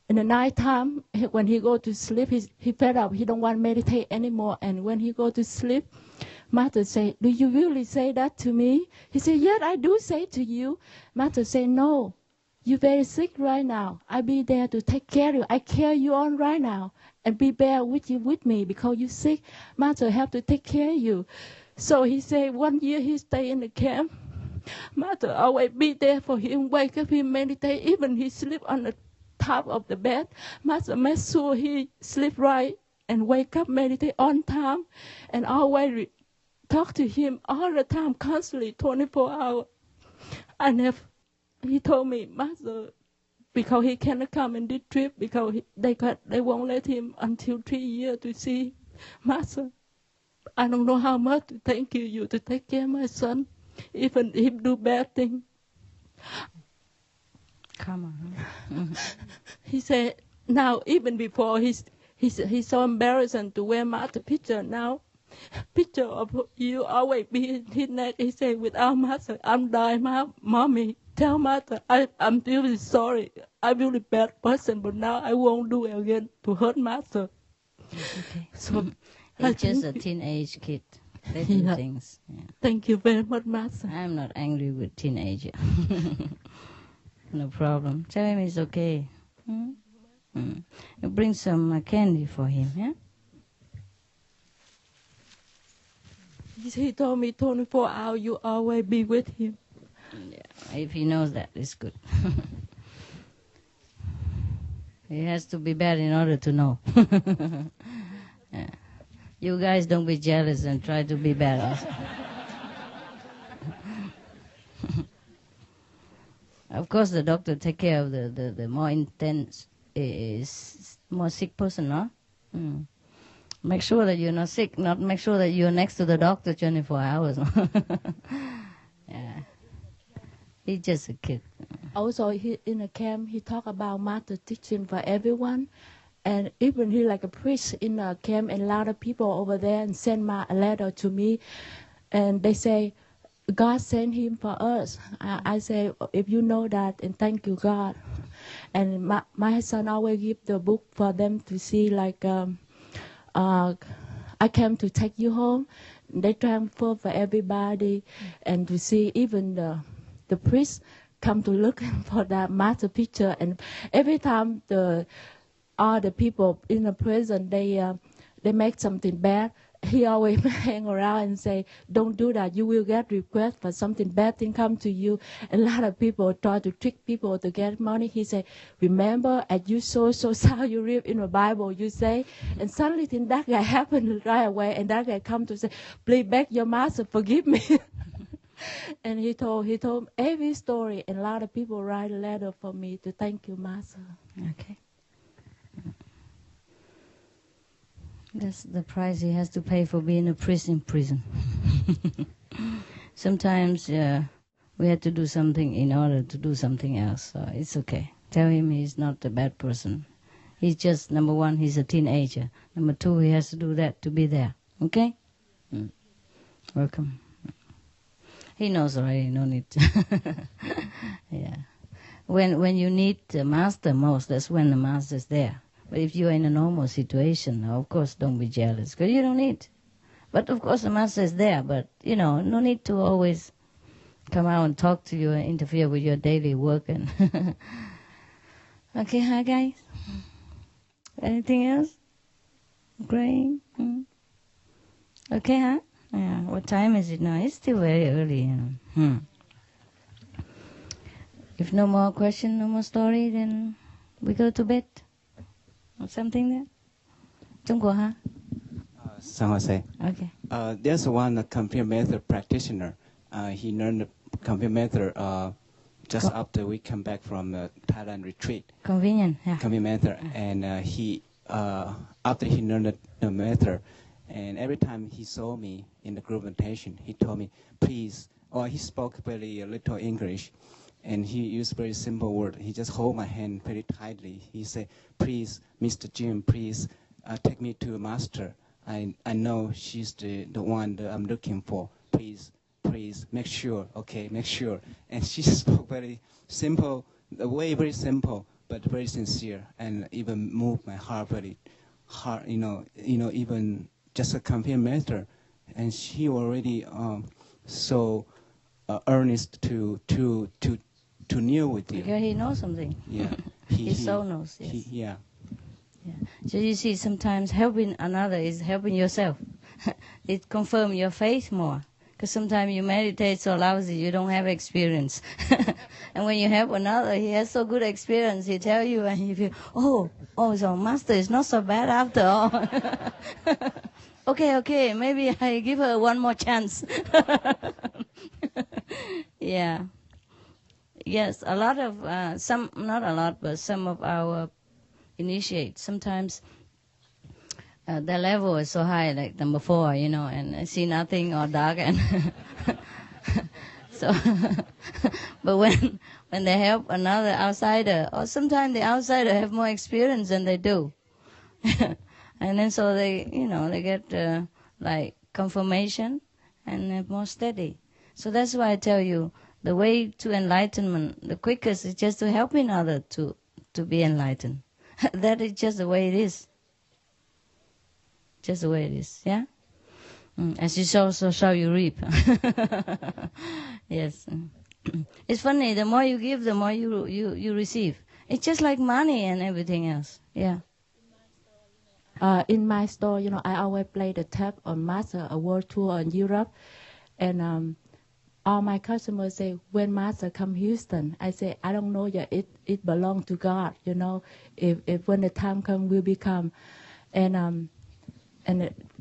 in the night time, when he go to sleep, he fed up. He don't want to meditate anymore. And when he go to sleep, Master say, do you really say that to me? He said, yes, I do say to you. Master say, no. You're very sick right now. I be there to take care of you. I care you on right now. And be there with me because you're sick. Master have to take care of you. So he said 1 year he stay in the camp. Master always be there for him, wake up him, meditate. Even he sleep on the top of the bed. Master make sure he sleep right and wake up, meditate on time. And always talk to him all the time, constantly, 24 hours. He told me, Master, because he cannot come in this trip because they won't let him until 3 years to see Master. I don't know how much to thank you to take care of my son, even if he do bad thing. Come on. He said, now even before he's so embarrassing to wear Master picture now. Picture of you always be in his neck. He said, without Master, I'm dying, mommy. Tell Master, I'm really sorry. I'm really bad person, but now I won't do it again to hurt Master. Okay. So he's just a teenage kid. They do things. Yeah. Thank you very much, Master. I'm not angry with teenager. No problem. Tell him it's okay. You bring some candy for him, yeah? He told me 24 hours you always be with him. Yeah, if he knows that, it's good. He has to be bad in order to know. Yeah. You guys don't be jealous and try to be bad also. Of course, the doctor take care of the more intense, more sick person, no? Make sure that you're not sick, not make sure that you're next to the doctor 24 hours. Yeah. He's just a kid. Also, in the camp, he talk about Master teaching for everyone. And even he like a priest in the camp, and a lot of people over there and send a letter to me. And they say, God sent him for us. I say, if you know that, and thank you, God. And my son always give the book for them to see, like, I came to take you home. They transfer for everybody, and to see even the priest come to look for that Master picture. And every time all the people in the prison, they make something bad, he always hang around and say, don't do that. You will get request for something bad thing come to you. A lot of people try to trick people to get money. He say, remember, as you so how you read in the Bible, you say, and suddenly that guy happened right away, and that guy come to say, please beg your Master, forgive me. And he told every story, and a lot of people write a letter for me to thank you, Master. Okay. That's the price he has to pay for being a priest in prison. Sometimes we have to do something in order to do something else. So it's okay. Tell him he's not a bad person. He's just, number one, he's a teenager. Number two, he has to do that to be there. Okay? Welcome. He knows already, no need to. Yeah. When you need the master most, that's when the master's there. But if you're in a normal situation, of course, don't be jealous, because you don't need. But of course, the master is there, but, no need to always come out and talk to you and interfere with your daily work. And okay, hi, guys. Anything else? Great. Okay, huh? Yeah. What time is it now? It's still very early. If no more question, no more story, then we go to bed. Or something there? Trung Quốc, huh? San Jose. Okay. There's one computer method practitioner. He learned the computer method just after we come back from the Thailand retreat. Convenient, yeah. Computer method, and he after he learned the method, and every time he saw me in the group meditation, he told me, please, or he spoke very little English, and he used very simple word. He just hold my hand very tightly. He said, please, Mr. Jim, please take me to a master. I know she's the one that I'm looking for. Please, make sure, okay, make sure. And she spoke very simple, the way very simple, but very sincere, and even moved my heart very hard, even just a computer method. And she already so earnest to kneel with you. Because he knows something. Yeah. His soul knows, yes. Yeah. So you see, sometimes helping another is helping yourself. It confirms your faith more. Because sometimes you meditate so lousy, you don't have experience. And when you help another, he has so good experience, he tell you, and you feel, oh, so master is not so bad after all. Okay, maybe I give her one more chance. Yeah. Yes, a lot of, not a lot, but some of our initiates, sometimes their level is so high, like number 4, and I see nothing or dark, and so, but when they help another outsider, or sometimes the outsider have more experience than they do, and then so they, they get like confirmation and they're more steady. So that's why I tell you, the way to enlightenment, the quickest is just to helping others to be enlightened. That is just the way it is. Just the way it is, yeah? As you sow, so shall you reap. Yes. It's funny, the more you give, the more you receive. It's just like money and everything else, yeah. In my store, I always play the tap on Master, a world tour in Europe. And all my customers say, when Master come Houston, I say, I don't know yet, it belongs to God, If when the time comes, will become. And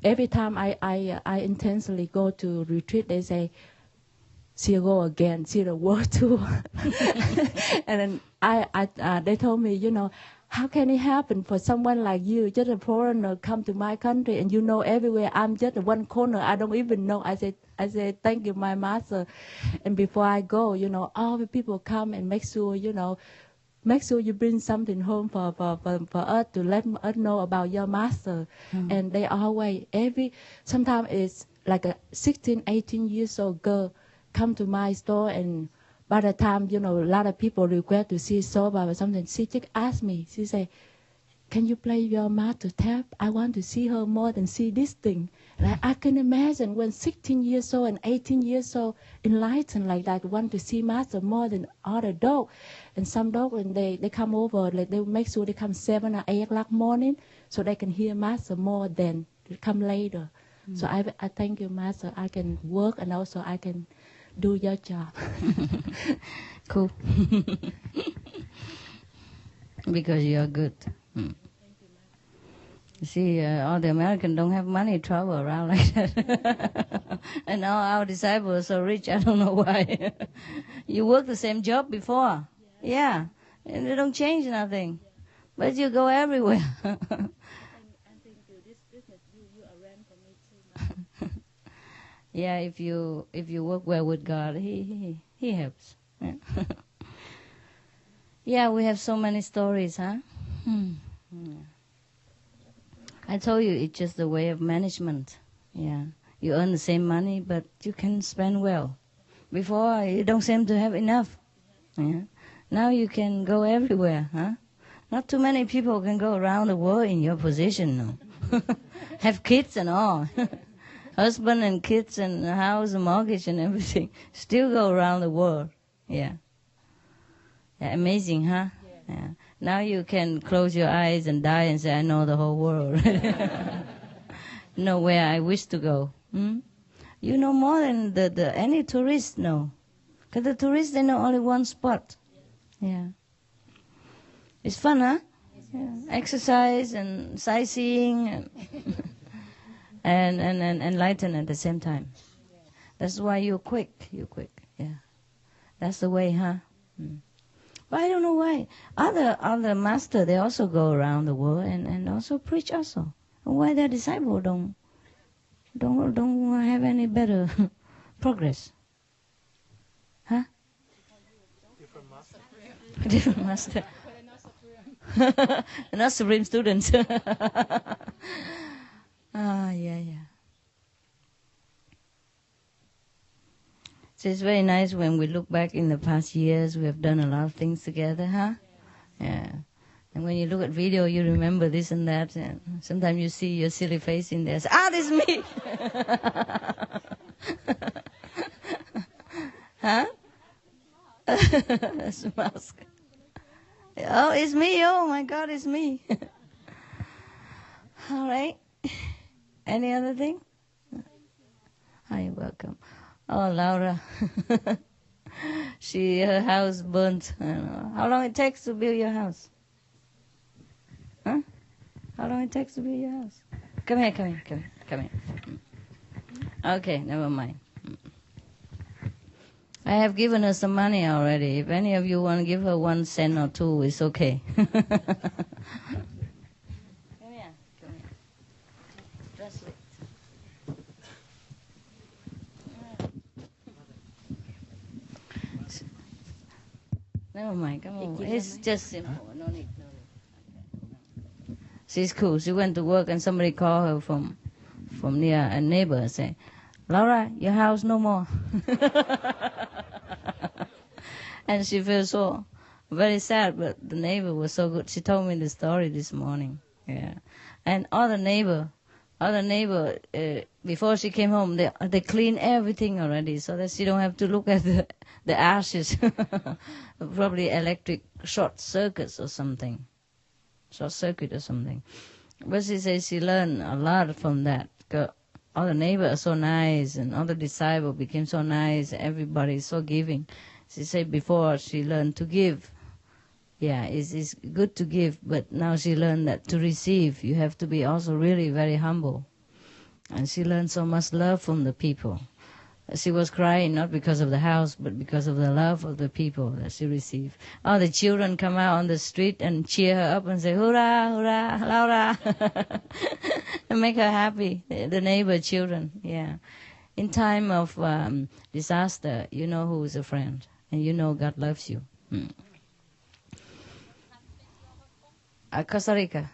every time I intensely go to retreat, they say, she'll go again, see the world tour. And then they told me, how can it happen for someone like you, just a foreigner, come to my country and everywhere? I'm just one corner. I don't even know. I said, thank you, my master. And before I go, all the people come and make sure you bring something home for us to let us know about your master. And they always, sometimes it's like a 16, 18 years old girl come to my store, and by the time, a lot of people request to see Soba or something, she just asked me, she said, can you play your master tap? I want to see her more than see this thing. And I can imagine when 16 years old and 18 years old enlightened like that, want to see master more than other dogs. And some dogs, when they come over, like they make sure they come 7 or 8 o'clock morning so they can hear master more than they come later. So I thank you, master. I can work and also I can do your job. Cool. Because you're good. You see, all the Americans don't have money, travel around like that. And now our disciples are so rich, I don't know why. You work the same job before. Yeah. And they don't change nothing. But you go everywhere. And this business Yeah, if you work well with God, He helps. Yeah. Yeah, we have so many stories, huh? I told you it's just the way of management. Yeah, you earn the same money, but you can spend well. Before you don't seem to have enough. Yeah. Now you can go everywhere, huh? Not too many people can go around the world in your position, no. Have kids and all. Husband and kids and a house and mortgage and everything. Still go around the world. Yeah. Yeah, amazing, huh? Yeah. Now you can close your eyes and die and say, I know the whole world. Know where I wish to go. You know more than any tourist know. Because the tourists, they know only one spot. Yeah. It's fun, huh? Yeah. Exercise and sightseeing and enlighten at the same time. That's why you're quick. Yeah. That's the way, huh? But I don't know why. Other master, they also go around the world and also preach also. Why their disciples don't have any better progress? Huh? Different master. They're not supreme students. Yeah. So it's very nice when we look back in the past years. We have done a lot of things together, huh? Yeah. And when you look at video, you remember this and that. And sometimes you see your silly face in there. Say, this is me. Huh? That's a mask. Oh, it's me. Oh, my God, it's me. All right. Any other thing? Hi, you're welcome. Oh, Laura. Her house burnt. I don't know. How long it takes to build your house? Huh? How long it takes to build your house? Come here. Okay, never mind. I have given her some money already. If any of you want to give her 1 cent or 2, it's okay. Come here. Just wait. Never mind, come on. It's just simple. No need. She's cool. She went to work and somebody called her from near a neighbor and said, Laura, your house no more. And she felt so very sad, but the neighbor was so good. She told me the story this morning. Yeah. And other neighbor, before she came home, they cleaned everything already so that she don't have to look at the ashes. Probably electric short circuit or something. But she says she learned a lot from that. All the neighbors are so nice and all the disciples became so nice. Everybody is so giving. She said before she learned to give. Yeah, it's good to give, but now she learned that to receive, you have to be also really very humble. And she learned so much love from the people. She was crying not because of the house, but because of the love of the people that she received. Oh, the children come out on the street and cheer her up and say, hurrah, hurrah, Laura. And make her happy, the neighbor children, yeah. In time of disaster, you know who is a friend, and you know God loves you. Costa Rica.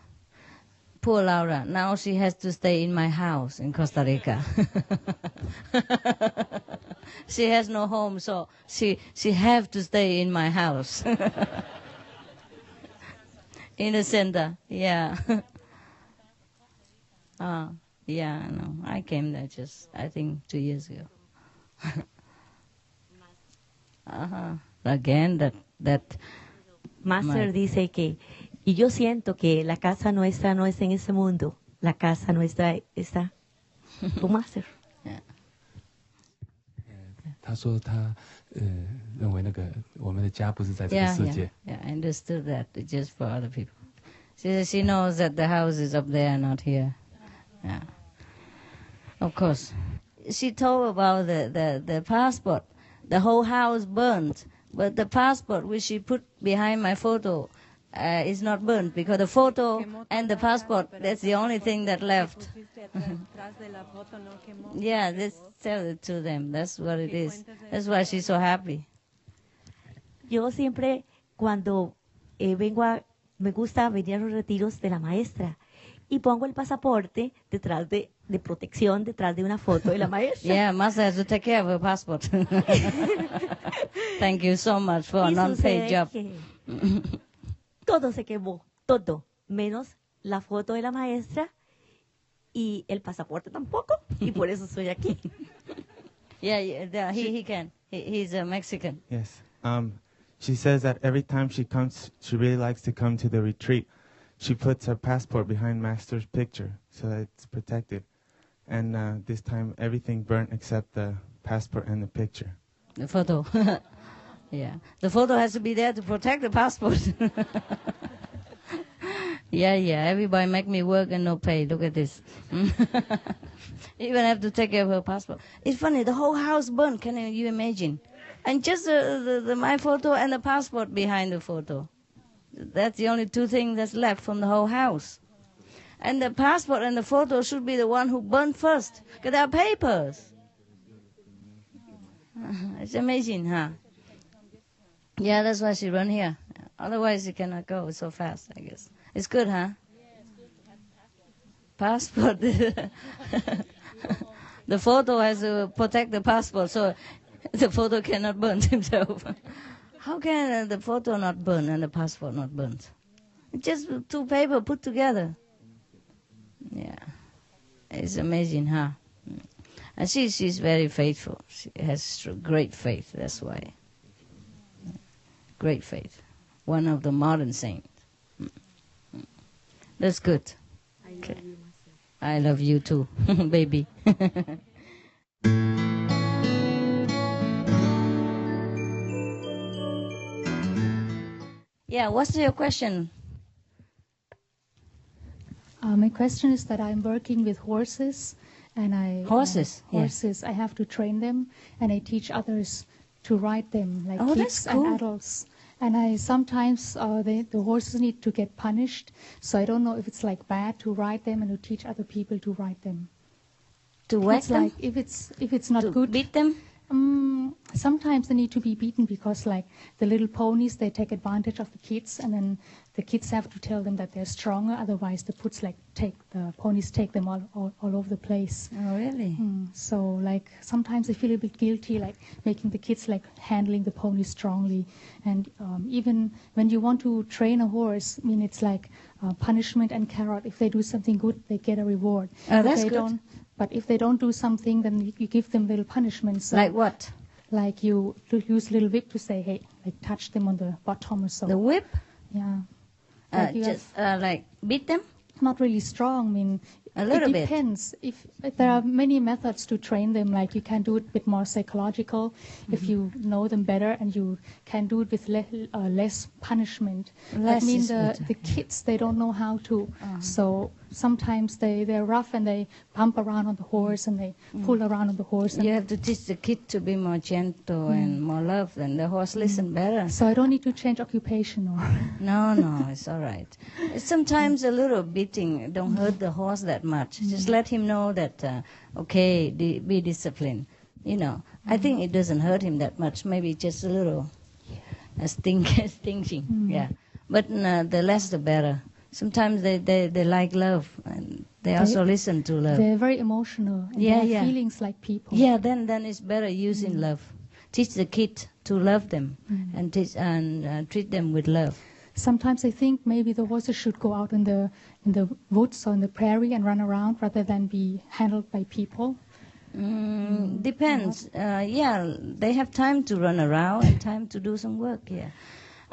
Poor Laura. Now she has to stay in my house in Costa Rica. She has no home, so she have to stay in my house. In the center, yeah. Yeah, no. I came there just, I think, 2 years ago. Again, that Master dice que, y yo siento que la casa nuestra no es en ese mundo, la casa nuestra está con Master. Yeah. 他说他认为那个我们的家不是在这个世界。Yeah, I understood that. It's just for other people. She knows that the house is up there, not here. Yeah. Of course. She told about the passport. The whole house burned, but the passport which she put behind my photo, is not burnt because the photo and the passport, that's the only thing that left. Yeah, let's tell it to them. That's what it is. That's why she's so happy. Yo siempre cuando me gusta venir a los retiros de la maestra y pongo el pasaporte detrás de protección, detrás de una foto de la maestra. Yeah, Master has to take care of her passport. Thank you so much for a non-paid job. Todo se quemó, todo, menos la foto de la maestra y el pasaporte tampoco, y por eso estoy aquí. Yeah, he can. He's a Mexican. Yes. She says that every time she comes, she really likes to come to the retreat. She puts her passport behind Master's picture so that it's protected. And this time, everything burnt except the passport and the picture. The photo. Yeah. The photo has to be there to protect the passport. Yeah. Everybody make me work and no pay. Look at this. Even have to take care of her passport. It's funny, the whole house burned. Can you imagine? And just my photo and the passport behind the photo. That's the only two things that's left from the whole house. And the passport and the photo should be the one who burned first, because they are papers. It's amazing, huh? Yeah, that's why she run here. Otherwise, she cannot go so fast, I guess. It's good, huh? Passport. The photo has to protect the passport, so the photo cannot burn himself. How can the photo not burn and the passport not burnt? Just two paper put together. Yeah, it's amazing, huh? And she's very faithful. She has great faith. That's why. Great faith. One of the modern saints. That's good. Okay. I love you too, baby. Yeah, what's your question? My question is that I'm working with horses, and Horses? I have to train them, and I teach others to ride them, like Oh, kids that's cool. and adults. And I sometimes the horses need to get punished, so I don't know if it's like bad to ride them and to teach other people to ride them. To whack It's them? like if it's not To good. beat them? Sometimes they need to be beaten because, like, the little ponies, they take advantage of the kids, and then the kids have to tell them that they're stronger. Otherwise, the ponies take them all over the place. Oh, really? So, like, sometimes I feel a bit guilty, like making the kids like handling the pony strongly. And even when you want to train a horse, I mean, it's like punishment and carrot. If they do something good, they get a reward. Oh, that's good. But if they don't do something, then you give them little punishments. So Like what? like you use a little whip to say, hey, like touch them on the bottom or so. The whip? Yeah. Like you like beat them? Not really strong. I mean, A little it bit. depends. If there are many methods to train them, like you can do it a bit more psychological if you know them better, and you can do it with less punishment. Less I mean, is better. the kids, they don't know how to. So sometimes they're rough and they bump around on the horse and they pull around on the horse. And You have to teach the kid to be more gentle and more love, and the horse listen better. so I don't need to change occupation or. No, it's all right. Sometimes a little beating don't hurt the horse that much. Just let him know that, be disciplined. You know, I think it doesn't hurt him that much. Maybe just a little stinging. Yeah, but the less the better. Sometimes they like love, and they also listen to love. They're very emotional. And they have feelings like people. Yeah, then it's better using love. Teach the kid to love them and treat them with love. Sometimes I think maybe the horses should go out in the woods or in the prairie and run around rather than be handled by people. Depends. They have time to run around and time to do some work. Yeah,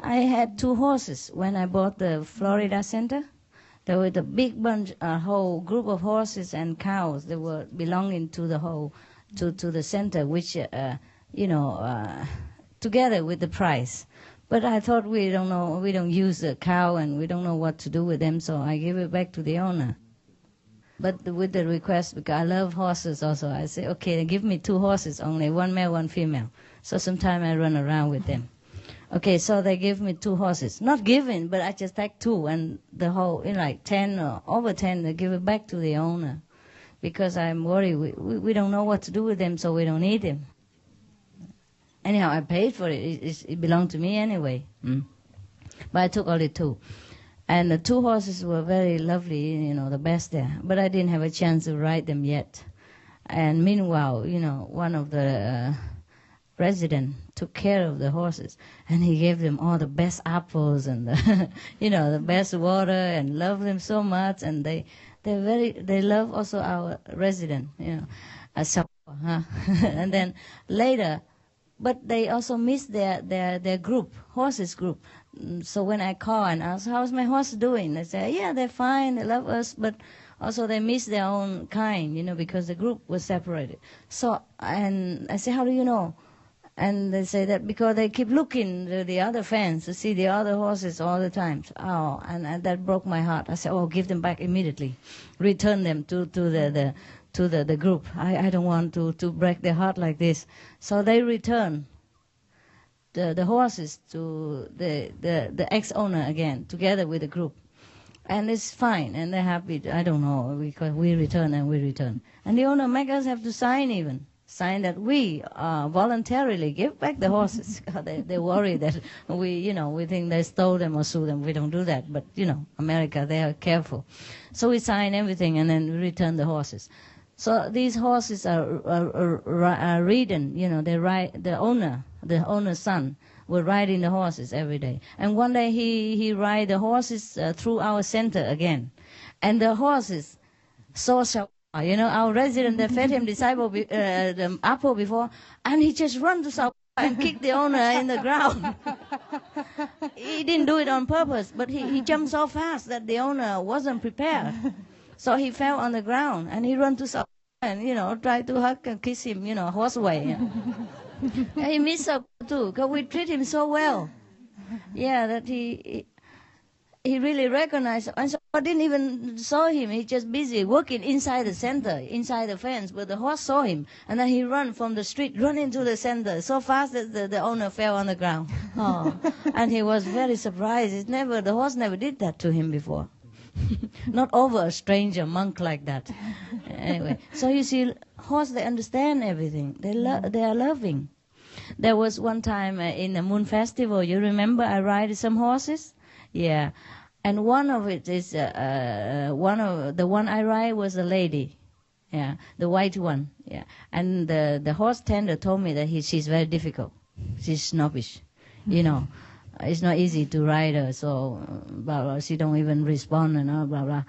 I had 2 horses when I bought the Florida Center. There was a big bunch, a whole group of horses and cows. They were belonging to the whole to the center, which together with the price. But I thought we don't use the cow and we don't know what to do with them, so I give it back to the owner. But with the request, because I love horses also, I say, okay, give me 2 horses only, 1 male, 1 female. So sometimes I run around with them. Okay, so they give me 2 horses. Not given, but I just take 2, and the whole, like 10 or over 10, they give it back to the owner. Because I'm worried, we don't know what to do with them, so we don't need them. Anyhow, I paid for it. It belonged to me anyway. But I took only 2. And the 2 horses were very lovely, the best there. But I didn't have a chance to ride them yet. And meanwhile, one of the residents took care of the horses. And he gave them all the best apples and, the best water, and loved them so much. And they love also our resident, and then later, but they also miss their group, horses group. So when I call and ask, how's my horse doing? They say, yeah, they're fine, they love us, but also they miss their own kind, because the group was separated. So, and I say, how do you know? And they say that because they keep looking to the other fence to see the other horses all the time. Oh, and that broke my heart. I said, oh, give them back immediately. Return them to the group. I don't want to break their heart like this. So they return the horses to the ex-owner again, together with the group. And it's fine, and they're happy. I don't know, because we return. And the owner make us have to sign that we voluntarily give back the horses. they worry that we think they stole them or sue them. We don't do that, but America, they are careful. So we sign everything and then we return the horses. So these horses are ridden. They ride. The owner's son will riding the horses every day. And one day he ride the horses through our center again, and the horses saw. Our resident, they fed him the apple before, and he just run to South and kick the owner in the ground. He didn't do it on purpose, but he jumped so fast that the owner wasn't prepared. So he fell on the ground, and he ran to South and, tried to hug and kiss him, horse way. He missed up too, because we treat him so well. Yeah, that he really recognized, and so I didn't even saw him. He just busy working inside the center, inside the fence. But the horse saw him, and then he run from the street, run into the center so fast that the owner fell on the ground. Oh, and he was very surprised. The horse never did that to him before. Not over a stranger monk like that. Anyway, so you see, horse, they understand everything. They are loving. There was one time in the Moon Festival. You remember I ride some horses. Yeah, and one of it is the one I ride was a lady, yeah, the white one, yeah, and the horse tender told me that she's very difficult, she's snobbish, it's not easy to ride her, so blah blah, she don't even respond and blah blah.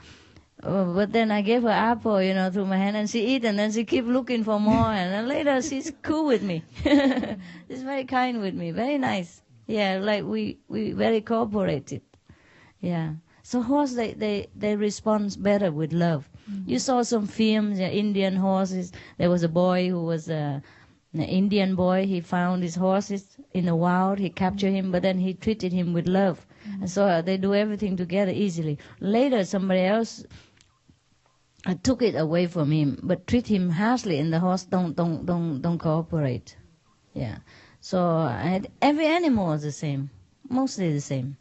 But then I gave her apple, through my hand, and she eat, and then she keep looking for more, and then later she's cool with me. She's very kind with me, very nice. Yeah, like we very cooperated. Yeah. So horse, they respond better with love. You saw some films, Indian horses. There was a boy who was an Indian boy. He found his horses in the wild. He captured him, but then he treated him with love. And so they do everything together easily. Later, somebody else took it away from him, but treat him harshly, and the horse don't cooperate. Yeah. So every animal is the same, mostly the same.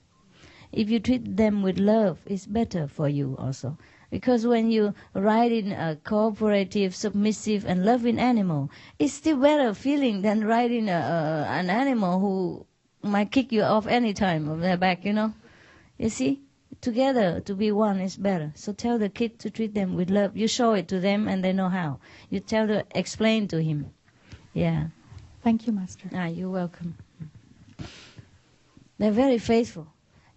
If you treat them with love, it's better for you also. Because when you ride in a cooperative, submissive, and loving animal, it's still better feeling than riding an animal who might kick you off any time of their back, You see? Together, to be one is better. So tell the kid to treat them with love. You show it to them, and they know how. You explain to him. Yeah. Thank you, Master. You're welcome. They're very faithful.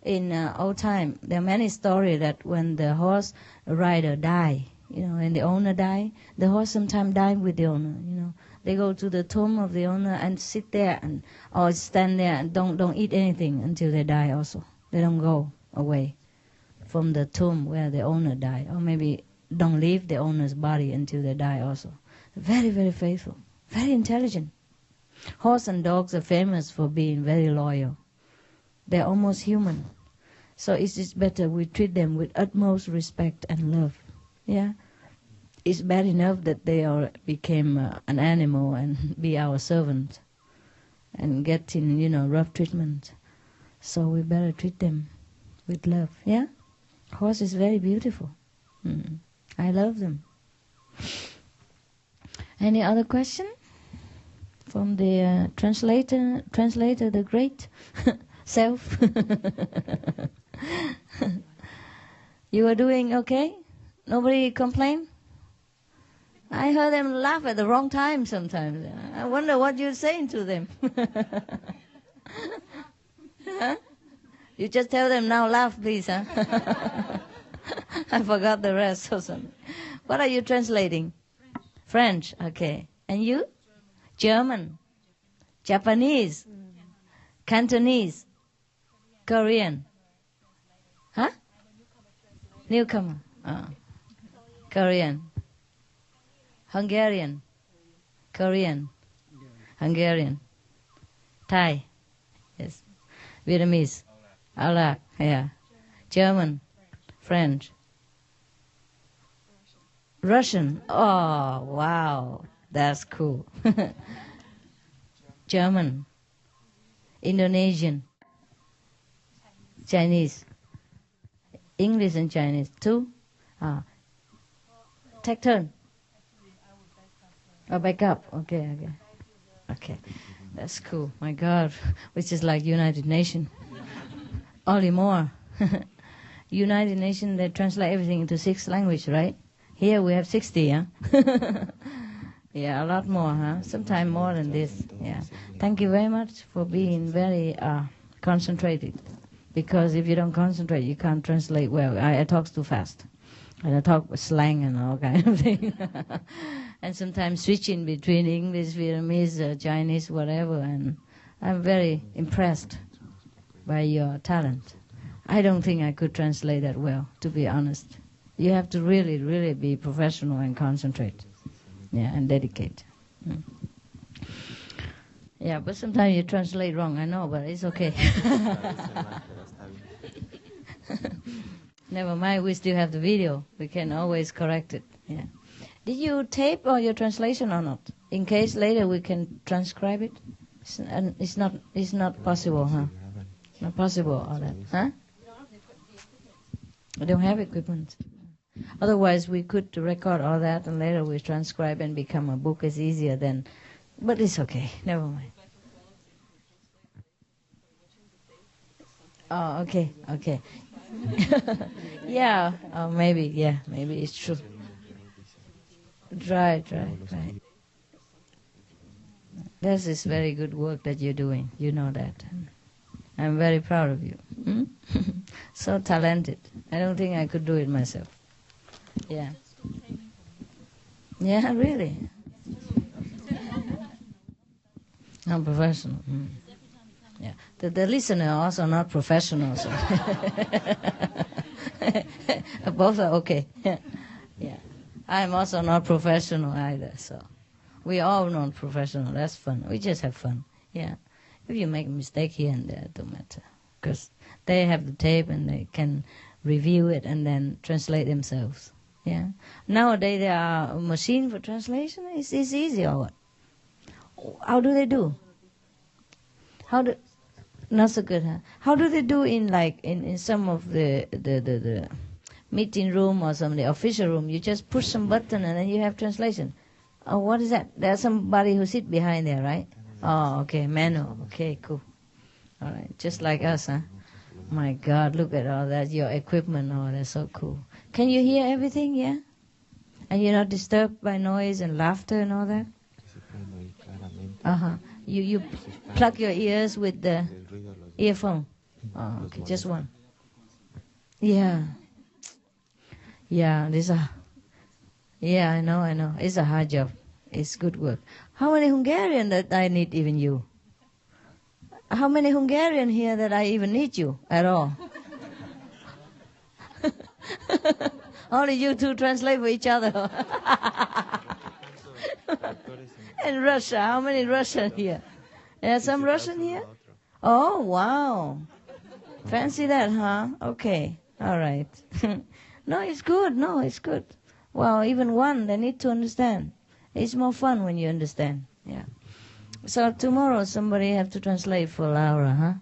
In old time, there are many stories that when the horse rider die, and the owner die, the horse sometimes die with the owner. They go to the tomb of the owner and sit there or stand there and don't eat anything until they die. Also, they don't go away from the tomb where the owner died, or maybe don't leave the owner's body until they die. Also, very, very faithful, very intelligent. Horse and dogs are famous for being very loyal. They're almost human. So it's just better we treat them with utmost respect and love. Yeah? It's bad enough that they became an animal and be our servant. and getting, rough treatment. So we better treat them with love. Yeah? Horse is very beautiful. I love them. Any other question? From the translator, the great self. You are doing okay? Nobody complain? I heard them laugh at the wrong time sometimes. I wonder what you're saying to them. Huh? You just tell them now, laugh please, huh? I forgot the rest or something. What are you translating? French, okay. And you? German, Japanese, Cantonese, Korean. Huh? Newcomer. Korean. Hungarian. Korean. Hungarian. Thai. Yes. Vietnamese. Arak. Yeah. German. French. Russian. Oh, wow. That's cool. German. Indonesian. Chinese. English and Chinese too. Take turn. Back up. Okay. That's cool. My God, which is like United Nations. Only more. United Nations, they translate everything into 6 languages, right? Here we have 60, huh? Yeah, a lot more, huh? Sometimes more than this. Yeah. Thank you very much for being very concentrated. Because if you don't concentrate, you can't translate well. I talk too fast. And I talk with slang and all kind of things. And sometimes switching between English, Vietnamese, Chinese, whatever. And I'm very impressed by your talent. I don't think I could translate that well, to be honest. You have to really, really be professional and concentrate. Yeah, and dedicate. Yeah, but sometimes you translate wrong, I know, but it's okay. Never mind, we still have the video. We can always correct it. Yeah. Did you tape all your translation or not? In case later we can transcribe it? It's not possible, huh? Not possible, all that. Huh? We don't have equipment. Otherwise, we could record all that and later we transcribe and become a book. It's easier than... But it's okay. Never mind. Oh, okay. Yeah, maybe it's true. Right. This is very good work that you're doing. You know that. I'm very proud of you. So talented. I don't think I could do it myself. Yeah. Yeah, really. I'm professional. Yeah. The listener are also not professionals. So. Both are okay. Yeah. I'm also not professional either. So we all not professional. That's fun. We just have fun. Yeah. If you make a mistake here and there, it don't matter. Because they have the tape and they can review it and then translate themselves. Yeah. Nowadays there are a machine for translation. It's easy or what? How do they do? Not so good, huh? How do they do in some of the meeting room or some of the official room? You just push some button and then you have translation. Oh, what is that? There's somebody who sit behind there, right? Oh, okay, manual. Okay, cool. All right, just like us, huh? My God, look at all that, your equipment. Oh, that's so cool. Can you hear everything, yeah? And you're not disturbed by noise and laughter and all that? You plug your ears with the earphone. Oh, okay, just one. Yeah. Yeah, I know. It's a hard job. It's good work. How many Hungarian that I need even you? How many Hungarian here that I even need you at all? Only you two translate for each other. And Russia, how many Russian here? There's some Russian here? Oh, wow. Fancy that, huh? Okay, all right. No, it's good. Well, even one, they need to understand. It's more fun when you understand. Yeah. So tomorrow somebody have to translate for Laura, huh?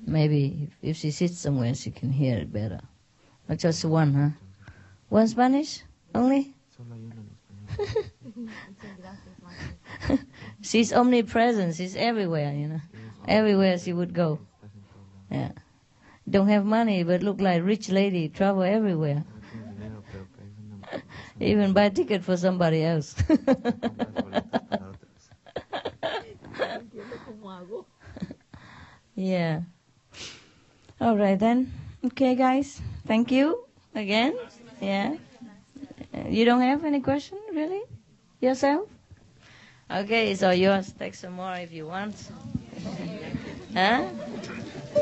Maybe if she sits somewhere she can hear it better. Or just one, huh? One Spanish only? She's omnipresent. She's everywhere, you know. Everywhere she would go. Yeah. Don't have money, but look like rich lady. Travel everywhere. Even buy ticket for somebody else. Yeah. All right then. Okay, guys. Thank you again. Yeah. You don't have any question, really? Yourself? Okay, so yours. Take some more if you want. Huh?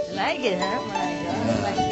You like it, huh? My God.